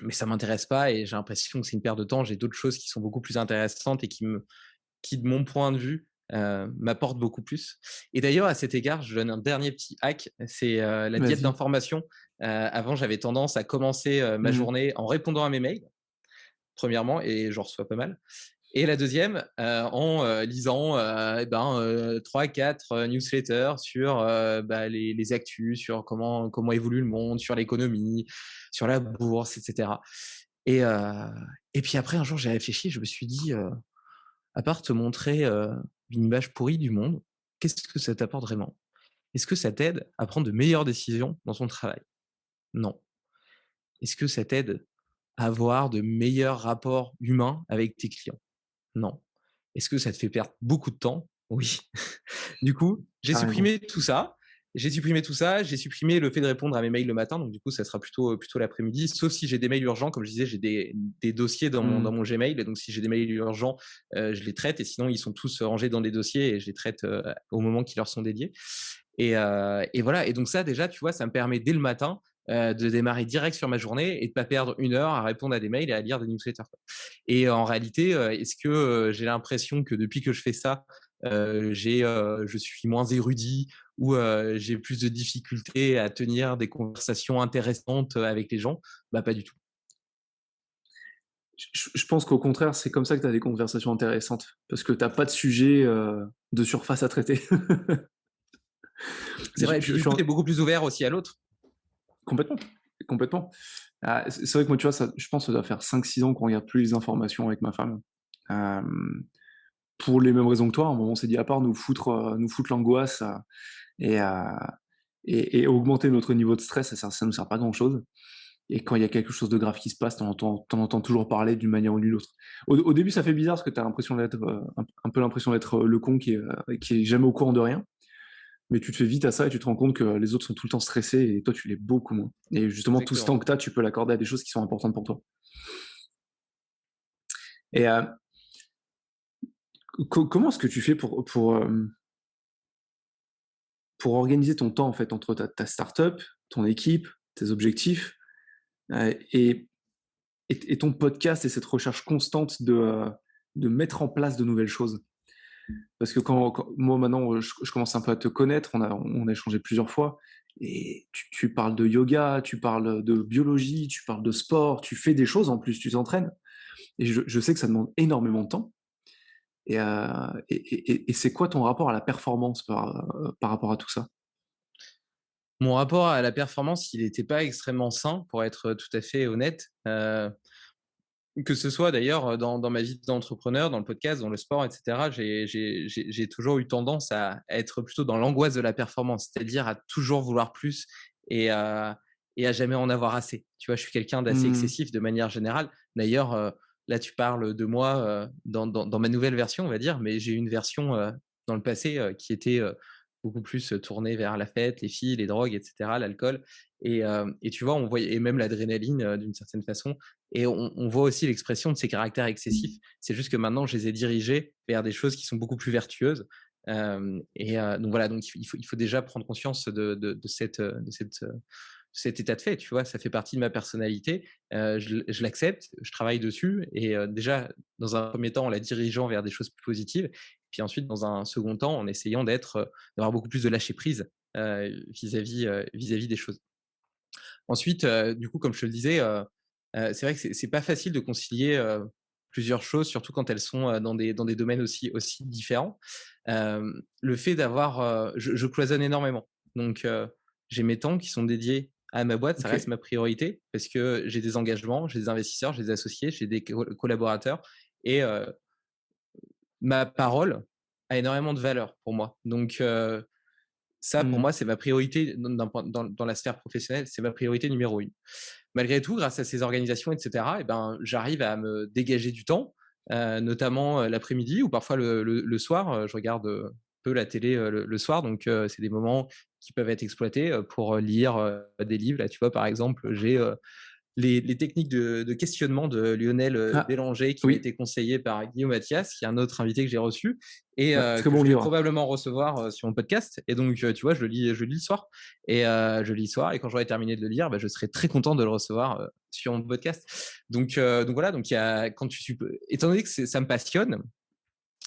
mais ça m'intéresse pas et j'ai l'impression que c'est une perte de temps. J'ai d'autres choses qui sont beaucoup plus intéressantes et qui de mon point de vue, m'apportent beaucoup plus. Et d'ailleurs, à cet égard, je donne un dernier petit hack, c'est la diète Vas-y. d'information. Avant, j'avais tendance à commencer ma Hmm. journée en répondant à mes mails, premièrement, et j'en reçois pas mal. Et la deuxième, en lisant 3-4 newsletters sur les actus, sur comment évolue le monde, sur l'économie, sur la bourse, etc. Et, euh, et puis après, un jour, j'ai réfléchi, je me suis dit, à part te montrer une image pourrie du monde, qu'est-ce que ça t'apporte vraiment? Est-ce que ça t'aide à prendre de meilleures décisions dans ton travail? Non. Est-ce que ça t'aide à avoir de meilleurs rapports humains avec tes clients? Non. Est-ce que ça te fait perdre beaucoup de temps? Oui. Du coup, j'ai Carrément. supprimé tout ça. J'ai supprimé tout ça. J'ai supprimé le fait de répondre à mes mails le matin. Donc, du coup, ça sera plutôt l'après-midi. Sauf si j'ai des mails urgents. Comme je disais, j'ai des dossiers dans Hmm. mon Gmail. Et donc, si j'ai des mails urgents, je les traite. Et sinon, ils sont tous rangés dans des dossiers et je les traite au moment qui leur sont dédiés. Et voilà. Et donc, ça, déjà, tu vois, ça me permet dès le matin de démarrer direct sur ma journée et de pas perdre 1 heure à répondre à des mails et à lire des newsletters. Et en réalité, est-ce que j'ai l'impression que depuis que je fais ça, je suis moins érudit ou j'ai plus de difficultés à tenir des conversations intéressantes avec les gens? Bah, pas du tout. Je pense qu'au contraire, c'est comme ça que tu as des conversations intéressantes, parce que t'as pas de sujet de surface à traiter. C'est vrai. Et puis Je du suis coup, tu es beaucoup plus ouvert aussi à l'autre. complètement, complètement. Ah, c'est vrai que moi, tu vois, je pense que ça doit faire 5-6 ans qu'on regarde plus les informations avec ma femme. Euh, pour les mêmes raisons que toi, à un moment, on s'est dit, à part nous foutre l'angoisse et, euh, et augmenter notre niveau de stress, ça nous sert pas grand-chose. Et quand il y a quelque chose de grave qui se passe, t'en entends toujours parler d'une manière ou d'une autre. Au début, ça fait bizarre parce que t'as l'impression d'être un peu l'impression d'être le con qui est jamais au courant de rien. Mais tu te fais vite à ça et tu te rends compte que les autres sont tout le temps stressés et toi, tu l'es beaucoup moins. Et justement, tout ce temps Exactement. que tu as, tu peux l'accorder à des choses qui sont importantes pour toi. Et comment est-ce que tu fais pour organiser ton temps en fait entre ta startup, ton équipe, tes objectifs et, et ton podcast et cette recherche constante de mettre en place de nouvelles choses? Parce que moi maintenant, je commence un peu à te connaître, on a échangé plusieurs fois et tu parles de yoga, tu parles de biologie, tu parles de sport, tu fais des choses en plus, tu t'entraînes et je sais que ça demande énormément de temps et c'est quoi ton rapport à la performance par rapport à tout ça? Mon rapport à la performance, il n'était pas extrêmement sain, pour être tout à fait honnête. Que ce soit d'ailleurs dans ma vie d'entrepreneur, dans le podcast, dans le sport, et cetera, j'ai toujours eu tendance à être plutôt dans l'angoisse de la performance, c'est-à-dire à toujours vouloir plus et à jamais en avoir assez. Tu vois? Je suis quelqu'un d'assez Mmh, excessif de manière générale. D'ailleurs, là, tu parles de moi, dans ma nouvelle version, on va dire, mais j'ai eu une version, dans le passé, qui était, beaucoup plus, tournée vers la fête, les filles, les drogues, et cetera, l'alcool et tu vois, on voyait et même l'adrénaline, d'une certaine façon et on voit aussi l'expression de ces caractères excessifs. C'est juste que maintenant, je les ai dirigés vers des choses qui sont beaucoup plus vertueuses. Donc voilà, donc il faut déjà prendre conscience de cet état de fait, tu vois? Ça fait partie de ma personnalité. Je l'accepte, je travaille dessus et déjà, dans un premier temps, en la dirigeant vers des choses plus positives. Puis ensuite, dans un second temps, en essayant d'avoir beaucoup plus de lâcher prise, vis-à-vis des choses. Ensuite, du coup, comme je te le disais, c'est vrai que c'est pas facile de concilier, plusieurs choses, surtout quand elles sont, dans des domaines aussi différents. Le fait d'avoir, je cloisonne énormément. Donc, j'ai mes temps qui sont dédiés à ma boîte, ça reste OK. ma priorité parce que j'ai des engagements, j'ai des investisseurs, j'ai des associés, j'ai des collaborateurs et ma parole a énormément de valeur pour moi. Donc, ça, pour Mmh. moi, c'est ma priorité dans la sphère professionnelle, c'est ma priorité numéro 1. Malgré tout, grâce à ces organisations et cetera, et ben, j'arrive à me dégager du temps, notamment, l'après-midi ou parfois le soir, je regarde, peu la télé, le soir donc c'est des moments qui peuvent être exploités, pour, lire, des livres. Là, tu vois, par exemple, j'ai, les techniques de questionnement de Lionel, Ah, Bélanger qui m'a oui, été conseillé par Guillaume Mathias, qui est un autre invité que j'ai reçu et ouais, très que bon je vais livre. probablement recevoir, sur mon podcast et donc tu vois, je lis le soir et quand j'aurai terminé de le lire, bah, je serai très content de le recevoir, sur mon podcast. Donc voilà, donc il y a quand tu sup étant donné que ça me passionne,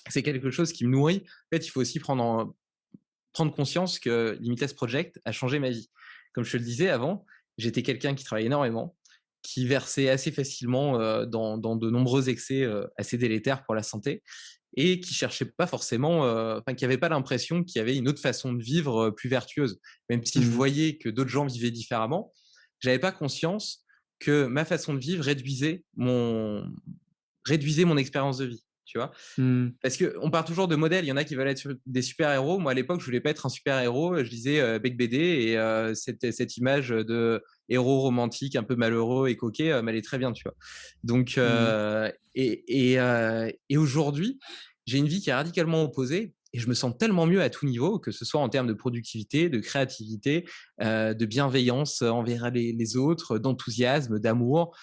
c'est quelque chose qui me nourrit. En fait, il faut aussi prendre conscience que Limitless Project a changé ma vie. Comme je te le disais avant, j'étais quelqu'un qui travaillait énormément, qui versait assez facilement dans de nombreux excès assez délétères pour la santé et qui cherchait pas forcément, enfin qui avait pas l'impression qu'il y avait une autre façon de vivre plus vertueuse. Même si je Mmh. voyais que d'autres gens vivaient différemment, j'avais pas conscience que ma façon de vivre réduisait mon expérience de vie, tu vois. Mmh. Parce qu'on part toujours de modèles. Il y en a qui veulent être des super-héros. Moi, à l'époque, je voulais pas être un super-héros. Je lisais Beck BD et cette image de héros romantique un peu malheureux et coquet m'allait très bien, tu vois. Donc, Mmh. et aujourd'hui, j'ai une vie qui est radicalement opposée et je me sens tellement mieux à tout niveau, que ce soit en termes de productivité, de créativité, de bienveillance envers les autres, d'enthousiasme, d'amour,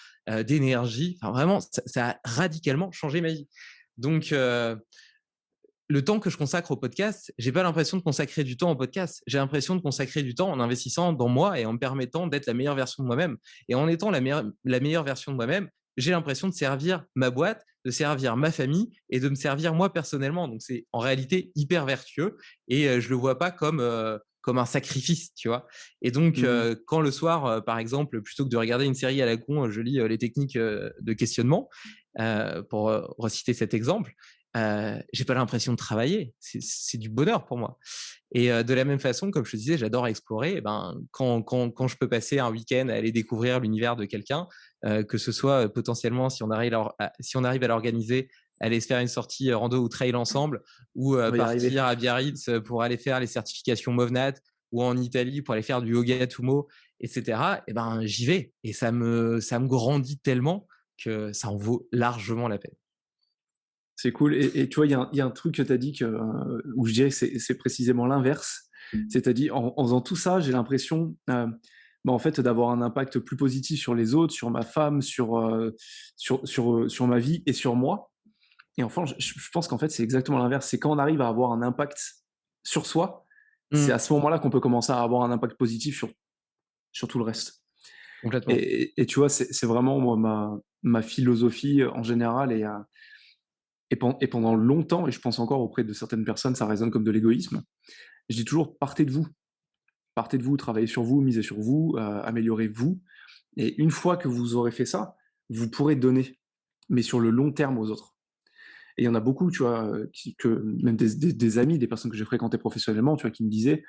d'énergie. Enfin, vraiment, ça a radicalement changé ma vie. Donc, le temps que je consacre au podcast, j'ai pas l'impression de consacrer du temps au podcast. J'ai l'impression de consacrer du temps en investissant dans moi et en me permettant d'être la meilleure version de moi-même. Et en étant la meilleure version de moi-même, j'ai l'impression de servir ma boîte, de servir ma famille et de me servir moi personnellement. Donc c'est en réalité hyper vertueux et je le vois pas comme un sacrifice, tu vois. Et donc Mmh. quand le soir, par exemple, plutôt que de regarder une série à la con, je lis les techniques de questionnement, pour reciter cet exemple, j'ai pas l'impression de travailler. C'est du bonheur pour moi. Et de la même façon, comme je te disais, j'adore explorer. Et ben, quand je peux passer un week-end à aller découvrir l'univers de quelqu'un, que ce soit potentiellement, si on arrive à l'organiser, aller se faire une sortie rando ou trail ensemble, ou On va y arriver. partir à Biarritz pour aller faire les certifications MOVNAT, ou en Italie pour aller faire du yoga Tumo, etc. Et ben, j'y vais. Et ça me grandit tellement que ça en vaut largement la peine. C'est cool et tu vois, il y a un truc que tu as dit où je dirais que c'est précisément l'inverse. C'est-à-dire en faisant tout ça, j'ai l'impression, bah, en fait, d'avoir un impact plus positif sur les autres, sur ma femme, sur ma vie et sur moi et enfin, je pense qu'en fait, c'est exactement l'inverse. C'est quand on arrive à avoir un impact sur soi, c'est Mmh, à ce moment-là qu'on peut commencer à avoir un impact positif sur tout le reste complètement. et tu vois, c'est vraiment moi ma philosophie, en général Et pendant longtemps, et je pense encore auprès de certaines personnes, ça résonne comme de l'égoïsme, je dis toujours: «Partez de vous. Partez de vous, travaillez sur vous, misez sur vous, améliorez-vous et une fois que vous aurez fait ça, vous pourrez donner, mais sur le long terme aux autres». Et il y en a beaucoup, tu vois, que même des amis, des personnes que j'ai fréquentées professionnellement, tu vois, qui me disaient: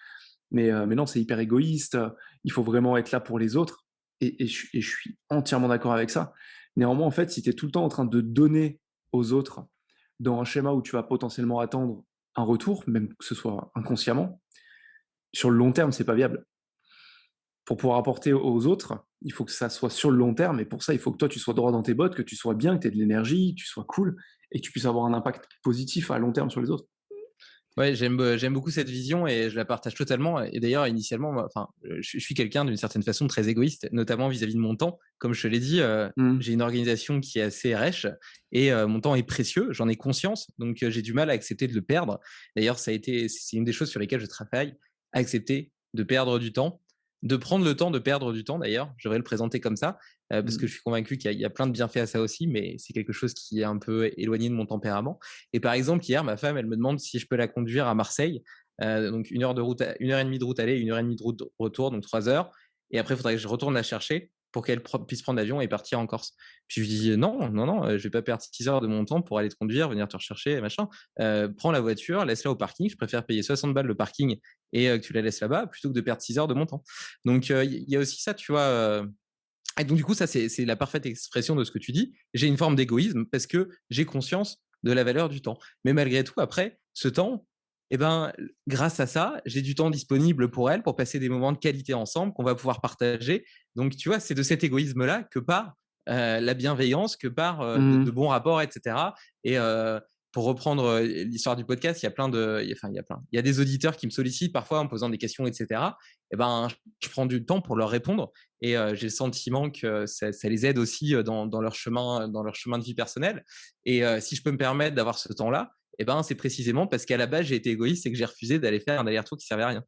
mais non, c'est hyper égoïste, il faut vraiment être là pour les autres» et je suis entièrement d'accord avec ça. Néanmoins, en fait, si tu es tout le temps en train de donner aux autres dans un schéma où tu vas potentiellement attendre un retour, même que ce soit inconsciemment, sur le long terme, c'est pas viable. Pour pouvoir apporter aux autres, il faut que ça soit sur le long terme et pour ça, il faut que toi, tu sois droit dans tes bottes, que tu sois bien, que tu aies de l'énergie, que tu sois cool et que tu puisses avoir un impact positif à long terme sur les autres. Ouais, j'aime beaucoup cette vision et je la partage totalement. Et d'ailleurs, initialement, enfin, je suis quelqu'un d'une certaine façon très égoïste, notamment vis-à-vis de mon temps. Comme je te l'ai dit, Mmh. j'ai une organisation qui est assez rêche et mon temps est précieux. J'en ai conscience, donc j'ai du mal à accepter de le perdre. D'ailleurs, c'est une des choses sur lesquelles je travaille, accepter de perdre du temps, de prendre le temps de perdre du temps. D'ailleurs, je devrais le présenter comme ça parce que Mmh. je suis convaincu qu'il y a plein de bienfaits à ça aussi, mais c'est quelque chose qui est un peu éloigné de mon tempérament. Et par exemple, hier, ma femme, elle me demande si je peux la conduire à Marseille. Donc, 1 heure de route, 1 heure et demie de route aller, 1 heure et demie de route retour, donc 3 heures. Et après, il faudrait que je retourne la chercher pour qu'elle puisse prendre l'avion et partir en Corse. Puis je lui dis non, non, non, je vais pas perdre 6 heures de mon temps pour aller te conduire, venir te rechercher, machin. Prends la voiture, laisse-la au parking. Je préfère payer 60 balles le parking et que tu la laisses là-bas plutôt que de perdre 6 heures de mon temps. Donc, il y a aussi ça, tu vois. Et donc, du coup, ça, c'est la parfaite expression de ce que tu dis. J'ai une forme d'égoïsme parce que j'ai conscience de la valeur du temps. Mais malgré tout, après, ce temps, eh ben, grâce à ça, j'ai du temps disponible pour elle, pour passer des moments de qualité ensemble qu'on va pouvoir partager. Donc, tu vois, c'est de cet égoïsme-là que part la bienveillance, que part de Mmh. bons rapports, etc. Et pour reprendre l'histoire du podcast, il y a plein de, enfin, il y a des auditeurs qui me sollicitent parfois en me posant des questions, etc. Eh ben, je prends du temps pour leur répondre et j'ai le sentiment que ça les aide aussi dans dans leur chemin de vie personnel. Et si je peux me permettre d'avoir ce temps-là, eh ben, c'est précisément parce qu'à la base, j'ai été égoïste et que j'ai refusé d'aller faire un aller-retour qui servait à rien.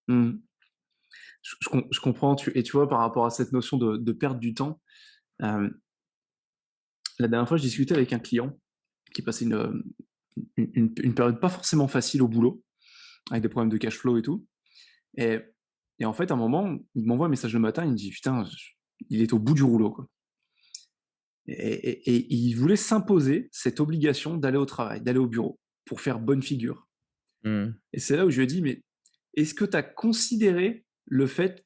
Mmh. Je comprends, et tu vois, par rapport à cette notion de perte du temps, hem, la dernière fois, je discutais avec un client qui passait une période pas forcément facile au boulot, avec des problèmes de cash flow et tout. Et, et en fait, à un moment, il m'envoie un message le matin, il me dit: «Putain, il est au bout du rouleau, quoi». Et il voulait s'imposer cette obligation d'aller au travail, d'aller au bureau, pour faire bonne figure. Mmh. Et c'est là où je lui ai dit: «Mais est-ce que tu as considéré le fait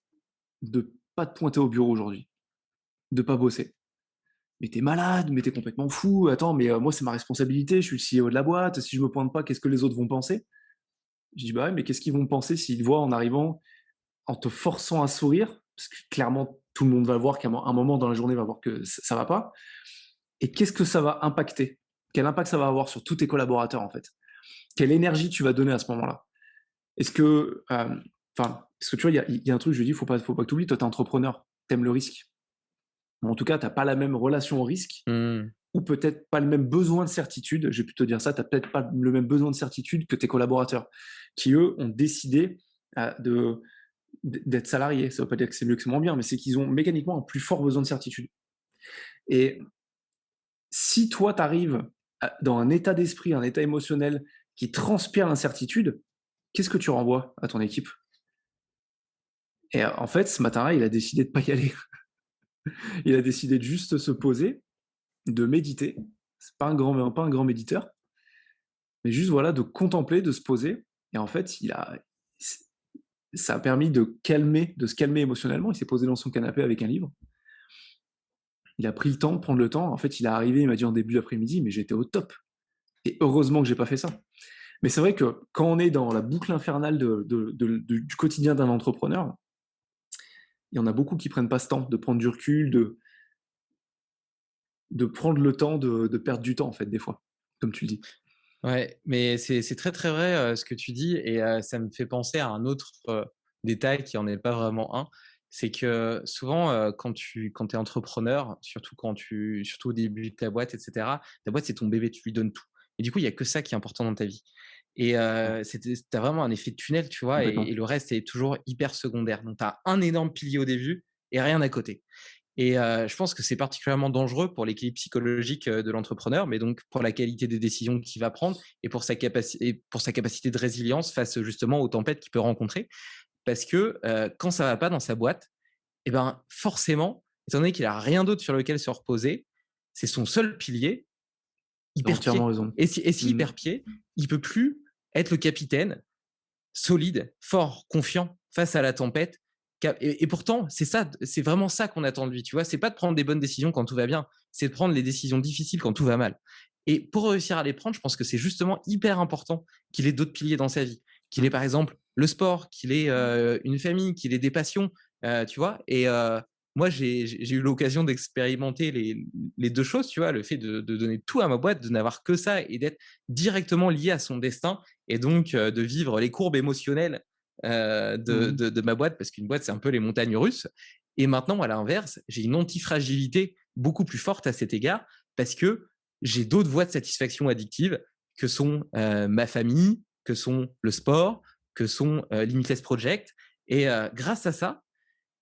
de pas te pointer au bureau aujourd'hui? De pas bosser? Mais t'es malade, mais t'es complètement fou, attends, mais moi, c'est ma responsabilité, je suis le CEO de la boîte, si je me pointe pas, qu'est-ce que les autres vont penser?» Je dis: «Bah ouais, mais qu'est-ce qu'ils vont penser s'ils te voient en arrivant, en te forçant à sourire?» Parce que clairement, tout le monde va voir qu'à un moment dans la journée, va voir que ça va pas. Et qu'est-ce que ça va impacter? Quel impact ça va avoir sur tous tes collaborateurs, en fait? Quelle énergie tu vas donner à ce moment-là? Est-ce que, enfin, parce que tu vois, il y a un truc, je lui dis: «Faut pas que tu oublies, toi, tu es entrepreneur, tu aimes le risque. En tout cas, tu as pas la même relation au risque Mmh. ou peut-être pas le même besoin de certitude», je vais plutôt dire ça, tu as peut-être pas le même besoin de certitude que tes collaborateurs qui, eux, ont décidé, de d'être salariés. Ça veut pas dire que c'est mieux, que c'est moins bien, mais c'est qu'ils ont mécaniquement un plus fort besoin de certitude. Et si toi, tu arrives dans un état d'esprit, un état émotionnel qui transpire l'incertitude, qu'est-ce que tu renvoies à ton équipe? Et en fait, ce matin-là, il a décidé de pas y aller. Il a décidé de juste se poser, de méditer. C'est pas un grand méditeur, mais juste voilà, de contempler, de se poser. Et en fait, ça a permis de se calmer émotionnellement. Il s'est posé dans son canapé avec un livre. Il a pris le temps, de prendre le temps. En fait, il est arrivé, il m'a dit en début d'après-midi, mais j'étais au top. Et heureusement que j'ai pas fait ça. Mais c'est vrai que quand on est dans la boucle infernale du quotidien d'un entrepreneur, il y en a beaucoup qui prennent pas ce temps de prendre du recul, de prendre le temps de perdre du temps, en fait, des fois, comme tu le dis. Ouais, mais c'est très, très vrai, ce que tu dis et ça me fait penser à un autre, détail qui en est pas vraiment un. C'est que souvent, quand tu es entrepreneur, surtout au début de ta boîte et cetera, ta boîte, c'est ton bébé, tu lui donnes tout et du coup, il y a que ça qui est important dans ta vie et Ouais, tu as vraiment un effet de tunnel, tu vois? Et complètement. le reste est toujours hyper secondaire. Donc tu as un énorme pilier au début et rien à côté. Et je pense que c'est particulièrement dangereux pour l'équilibre psychologique de l'entrepreneur, mais donc pour la qualité des décisions qu'il va prendre et pour sa capacité de résilience face justement aux tempêtes qu'il peut rencontrer. Parce que quand ça va pas dans sa boîte, et ben forcément, étant donné qu'il a rien d'autre sur lequel se reposer, c'est son seul pilier, il Tu as perd entièrement pied. raison. Et s'il Mmh. perd pied, il peut plus être le capitaine solide, fort, confiant face à la tempête. Et pourtant, c'est ça, c'est vraiment ça qu'on attend de lui. Tu vois, c'est pas de prendre des bonnes décisions quand tout va bien, c'est de prendre les décisions difficiles quand tout va mal. Et pour réussir à les prendre, je pense que c'est justement hyper important qu'il ait d'autres piliers dans sa vie, qu'il ait par exemple le sport, qu'il ait une famille, qu'il ait des passions, tu vois. Et moi, j'ai eu l'occasion d'expérimenter les deux choses, tu vois, le fait de donner tout à ma boîte, de n'avoir que ça et d'être directement lié à son destin et donc de vivre les courbes émotionnelles Mmh. de ma boîte, parce qu'une boîte, c'est un peu les montagnes russes. Et maintenant, à l'inverse, j'ai une antifragilité beaucoup plus forte à cet égard, parce que j'ai d'autres voies de satisfaction addictive que sont ma famille, que sont le sport, que sont Limitless Project. Et grâce à ça,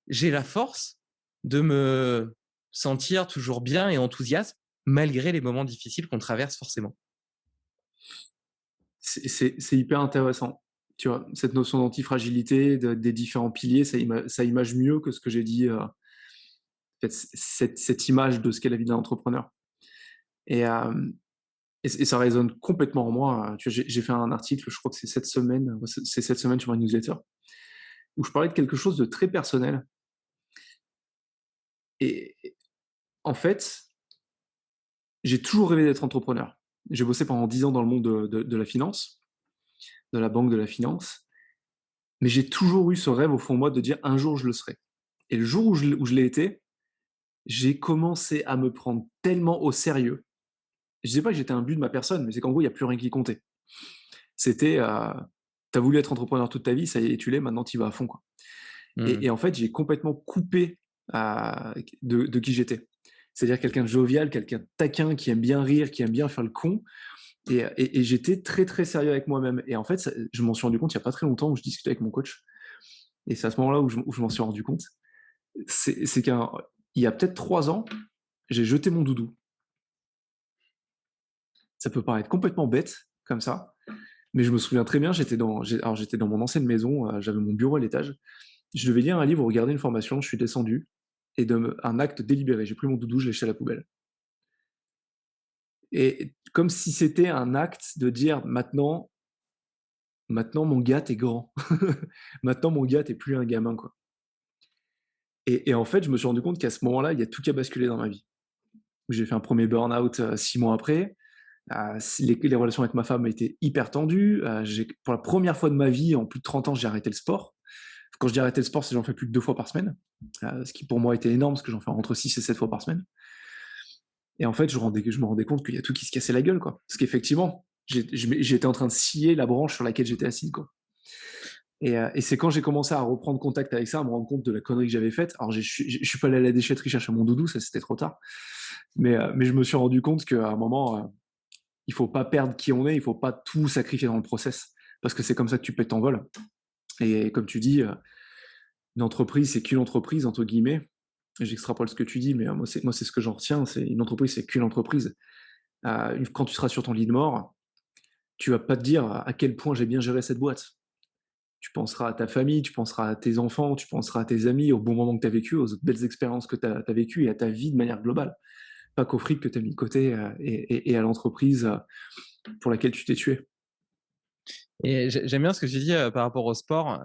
j'ai la force de me sentir toujours bien et enthousiaste, malgré les moments difficiles qu'on traverse forcément. C'est hyper intéressant. Tu vois, cette notion d'antifragilité, des différents piliers, ça image mieux que ce que j'ai dit, en fait, cette image de ce qu'est la vie d'un entrepreneur. Et, et ça résonne complètement en moi. Tu vois, j'ai fait un article, je crois que c'est cette semaine, ouais, c'est cette semaine sur ma newsletter, où je parlais de quelque chose de très personnel. Et en fait, j'ai toujours rêvé d'être entrepreneur. J'ai bossé pendant 10 ans dans le monde de la finance, de la banque de la finance, mais j'ai toujours eu ce rêve au fond de moi de dire un jour je le serai. Et le jour où je l'ai été, j'ai commencé à me prendre tellement au sérieux. Je disais pas que j'étais un but de ma personne, mais c'est qu'en gros, il n'y a plus rien qui comptait. C'était, tu as voulu être entrepreneur toute ta vie, ça y est, tu l'es, maintenant tu y vas à fond, quoi. Mmh. Et en fait, j'ai complètement coupé de qui j'étais. C'est-à-dire quelqu'un de jovial, quelqu'un de taquin, qui aime bien rire, qui aime bien faire le con. Et j'étais très, très sérieux avec moi-même. Et en fait, je m'en suis rendu compte il n'y a pas très longtemps où je discutais avec mon coach. Et c'est à ce moment-là où je m'en suis rendu compte. C'est qu'il y a peut-être 3 ans, j'ai jeté mon doudou. Ça peut paraître complètement bête, comme ça. Mais je me souviens très bien, j'étais dans mon ancienne maison, j'avais mon bureau à l'étage. Je devais lire un livre ou regarder une formation, je suis descendu et un acte délibéré. J'ai pris mon doudou, je l'ai jeté à la poubelle. Et comme si c'était un acte de dire maintenant mon gars, t'es grand. Maintenant mon gars, t'es plus un gamin, quoi. Et en fait, je me suis rendu compte qu'à ce moment-là, il y a tout qui a basculé dans ma vie. J'ai fait un premier burn-out 6 mois après. Les relations avec ma femme étaient hyper tendues. Pour la première fois de ma vie, en plus de 30 ans, j'ai arrêté le sport. Quand je dis arrêter le sport, c'est que j'en fais plus de 2 fois par semaine, ce qui pour moi était énorme, parce que j'en fais entre 6 et 7 fois par semaine. Et en fait, je me rendais compte qu'il y a tout qui se cassait la gueule, quoi. Parce qu'effectivement, j'étais en train de scier la branche sur laquelle j'étais assis, quoi. Et c'est quand j'ai commencé à reprendre contact avec ça, à me rendre compte de la connerie que j'avais faite. Alors, je suis pas allé à la déchetterie chercher mon doudou, ça c'était trop tard. Mais je me suis rendu compte qu'à un moment, il faut pas perdre qui on est, il faut pas tout sacrifier dans le process. Parce que c'est comme ça que tu pètes ton vol. Et comme tu dis, une entreprise, c'est qu'une entreprise, entre guillemets. J'extrapole ce que tu dis, mais moi, c'est ce que j'en retiens. C'est une entreprise, c'est qu'une entreprise. Quand tu seras sur ton lit de mort, tu vas pas te dire à quel point j'ai bien géré cette boîte. Tu penseras à ta famille, tu penseras à tes enfants, tu penseras à tes amis, au bon moment que tu as vécu, aux belles expériences que tu as vécues et à ta vie de manière globale. Pas qu'au fric que tu as mis de côté et à l'entreprise pour laquelle tu t'es tué. Et j'aime bien ce que tu dis par rapport au sport.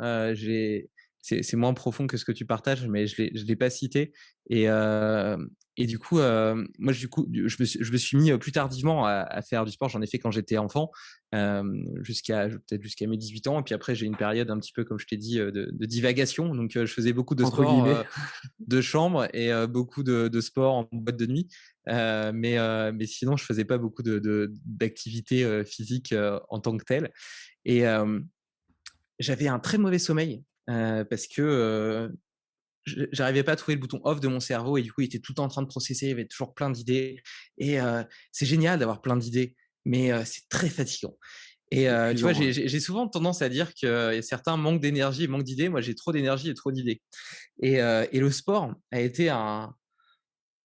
C'est moins profond que ce que tu partages, mais je l'ai pas cité. Et, euh, et du coup, moi, je me suis mis plus tardivement à faire du sport. J'en ai fait quand j'étais enfant, peut-être jusqu'à mes 18 ans. Et puis après, j'ai une période un petit peu, comme je t'ai dit, de divagation. Donc, je faisais beaucoup de Entre sport guillemets. de chambre et beaucoup de sport en boîte de nuit. Mais sinon, je faisais pas beaucoup d'activités physiques en tant que telles. Et j'avais un très mauvais sommeil parce que j'arrivais pas à trouver le bouton off de mon cerveau et du coup, il était tout le temps en train de processer, il y avait toujours plein d'idées. Et c'est génial d'avoir plein d'idées, mais c'est très fatigant. Et C'est tu vois, épuisant, ouais. j'ai souvent tendance à dire que certains manquent d'énergie et manquent d'idées. Moi, j'ai trop d'énergie et trop d'idées. Et le sport a été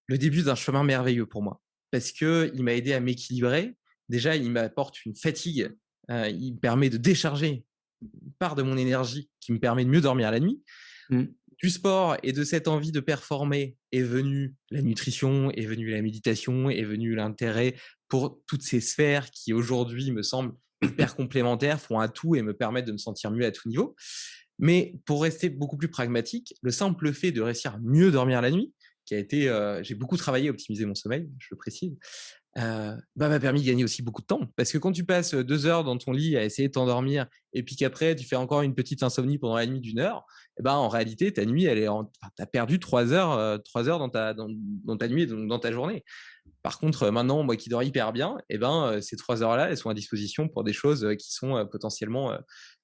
le début d'un chemin merveilleux pour moi parce qu'il m'a aidé à m'équilibrer. Déjà, il m'apporte une fatigue, il me permet de décharger une part de mon énergie qui me permet de mieux dormir la nuit. Mmh. Du sport et de cette envie de performer est venue la nutrition, est venue la méditation, est venu l'intérêt pour toutes ces sphères qui aujourd'hui me semblent hyper complémentaires, font un tout et me permettent de me sentir mieux à tout niveau. Mais pour rester beaucoup plus pragmatique, le simple fait de réussir à mieux dormir la nuit, qui a été, j'ai beaucoup travaillé à optimiser mon sommeil, je le précise, m'a permis de gagner aussi beaucoup de temps. Parce que quand tu passes 2 heures dans ton lit à essayer de t'endormir et puis qu'après tu fais encore une petite insomnie pendant la nuit d'1 heure, en réalité, ta nuit, tu as perdu 3 heures dans ta nuit et donc dans ta journée. Par contre, maintenant, moi qui dors hyper bien, ces 3 heures-là, elles sont à disposition pour des choses qui sont potentiellement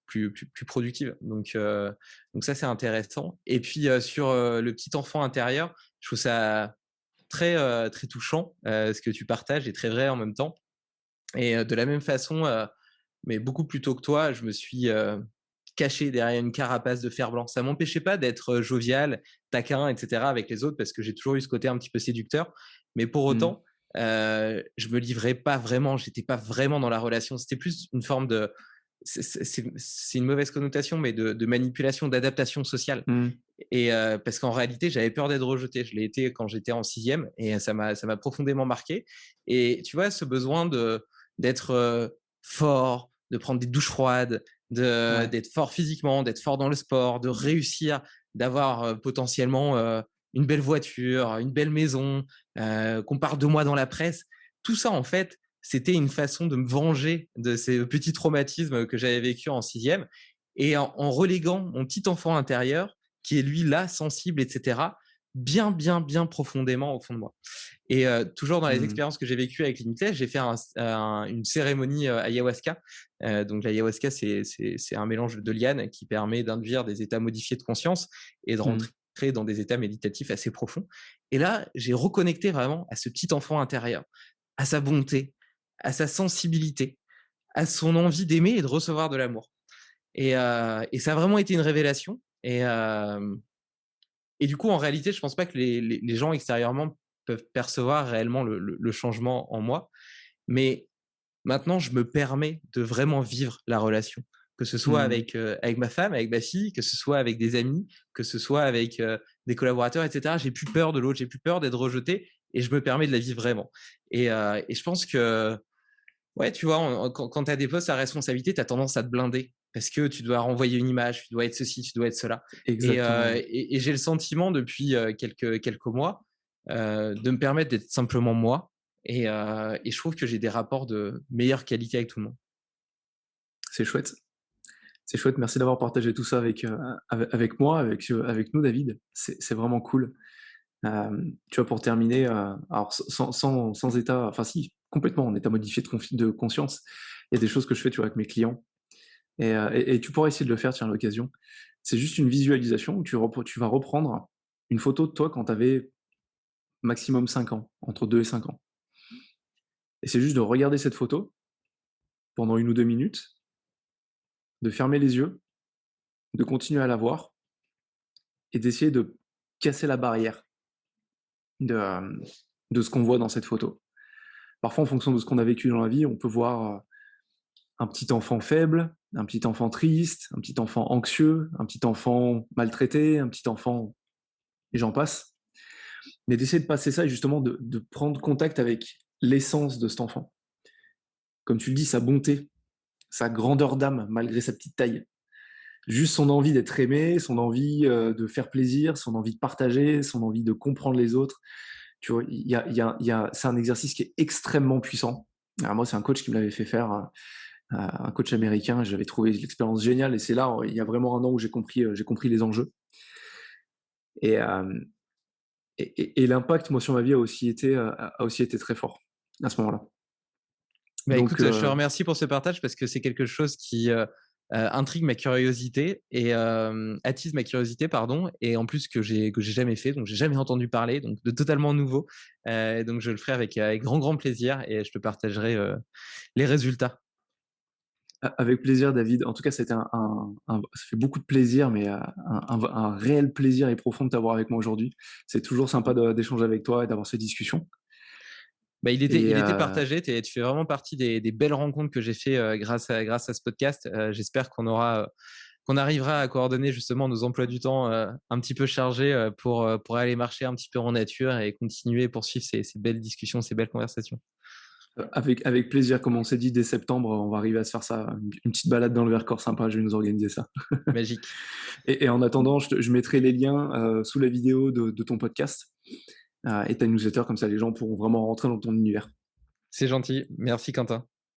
plus productives. Donc ça, c'est intéressant. Et puis, sur le petit enfant intérieur, je trouve ça très touchant ce que tu partages et très vrai en même temps. Et de la même façon, mais beaucoup plus tôt que toi, je me suis caché derrière une carapace de fer blanc. Ça m'empêchait pas d'être jovial, taquin, etc. avec les autres parce que j'ai toujours eu ce côté un petit peu séducteur. Mais pour Mmh. autant, je me livrais pas vraiment. J'étais pas vraiment dans la relation. C'était plus une forme de, c'est une mauvaise connotation, mais de manipulation, d'adaptation sociale. Mmh. Et parce qu'en réalité, j'avais peur d'être rejeté. Je l'ai été quand j'étais en 6e et ça m'a profondément marqué. Et tu vois, ce besoin d'être fort, de prendre des douches froides, Ouais. d'être fort physiquement, d'être fort dans le sport, de réussir, d'avoir potentiellement une belle voiture, une belle maison, qu'on parle de moi dans la presse. Tout ça, en fait, c'était une façon de me venger de ces petits traumatismes que j'avais vécus en 6e. Et en reléguant mon petit enfant intérieur, qui est lui là, sensible, etc., bien, bien, bien profondément au fond de moi. Et toujours dans les Mmh. expériences que j'ai vécues avec Limitless, j'ai fait une cérémonie ayahuasca. Donc l'ayahuasca, c'est un mélange de lianes qui permet d'induire des états modifiés de conscience et de Mmh. rentrer dans des états méditatifs assez profonds. Et là, j'ai reconnecté vraiment à ce petit enfant intérieur, à sa bonté, à sa sensibilité, à son envie d'aimer et de recevoir de l'amour. Et ça a vraiment été une révélation. Et du coup, en réalité, je pense pas que les gens extérieurement peuvent percevoir réellement le changement en moi. Mais maintenant, je me permets de vraiment vivre la relation, que ce soit Mmh. avec ma femme, avec ma fille, que ce soit avec des amis, que ce soit avec des collaborateurs, etc. J'ai plus peur de l'autre, j'ai plus peur d'être rejeté et je me permets de la vivre vraiment. Et je pense que ouais, tu vois, quand tu as des postes à responsabilité, tu as tendance à te blinder parce que tu dois renvoyer une image, tu dois être ceci, tu dois être cela. Et, Exactement, euh, ouais. et, et j'ai le sentiment depuis quelques mois de me permettre d'être simplement moi. Et je trouve que j'ai des rapports de meilleure qualité avec tout le monde. C'est chouette. C'est chouette. Merci d'avoir partagé tout ça avec moi, avec nous, David. C'est vraiment cool. Tu vois, pour terminer, alors sans état, enfin si, complètement en état modifié de conscience, il y a des choses que je fais, tu vois, avec mes clients. Et tu pourrais essayer de le faire, tiens, à l'occasion. C'est juste une visualisation où tu vas reprendre une photo de toi quand tu avais maximum 5 ans, entre 2 et 5 ans. Et c'est juste de regarder cette photo pendant 1 ou 2 minutes, de fermer les yeux, de continuer à la voir et d'essayer de casser la barrière de, de ce qu'on voit dans cette photo. Parfois, en fonction de ce qu'on a vécu dans la vie, on peut voir un petit enfant faible, un petit enfant triste, un petit enfant anxieux, un petit enfant maltraité, un petit enfant, et j'en passe. Mais d'essayer de passer ça et justement de prendre contact avec l'essence de cet enfant. Comme tu le dis, sa bonté, sa grandeur d'âme, malgré sa petite taille. Juste son envie d'être aimé, son envie de faire plaisir, son envie de partager, son envie de comprendre les autres. Tu vois, c'est un exercice qui est extrêmement puissant. Alors moi, c'est un coach qui me l'avait fait faire, un coach américain. J'avais trouvé l'expérience géniale et c'est là, il y a vraiment un an où j'ai compris les enjeux. Et, euh, et l'impact, moi, sur ma vie a aussi été très fort à ce moment-là. Bah Donc, écoute, je te remercie pour ce partage parce que c'est quelque chose qui intrigue ma curiosité et attise ma curiosité, pardon, et en plus que j'ai jamais fait, donc j'ai jamais entendu parler, donc de totalement nouveau. Donc je le ferai avec grand grand plaisir et je te partagerai les résultats. Avec plaisir, David. En tout cas, c'était ça fait beaucoup de plaisir, mais un réel plaisir et profond de t'avoir avec moi aujourd'hui. C'est toujours sympa d'échanger avec toi et d'avoir ces discussions. Bah, Et il était partagé. Tu fais vraiment partie des belles rencontres que j'ai fait grâce à ce podcast. J'espère qu'on arrivera à coordonner justement nos emplois du temps un petit peu chargés pour aller marcher un petit peu en nature et continuer, poursuivre ces belles discussions, ces belles conversations. avec plaisir, comme on s'est dit, dès septembre, on va arriver à se faire ça, une petite balade dans le Vercors sympa. Je vais nous organiser ça. Magique. Et en attendant, je mettrai les liens sous la vidéo de ton podcast et ta newsletter, comme ça les gens pourront vraiment rentrer dans ton univers. C'est gentil. Merci, Quentin.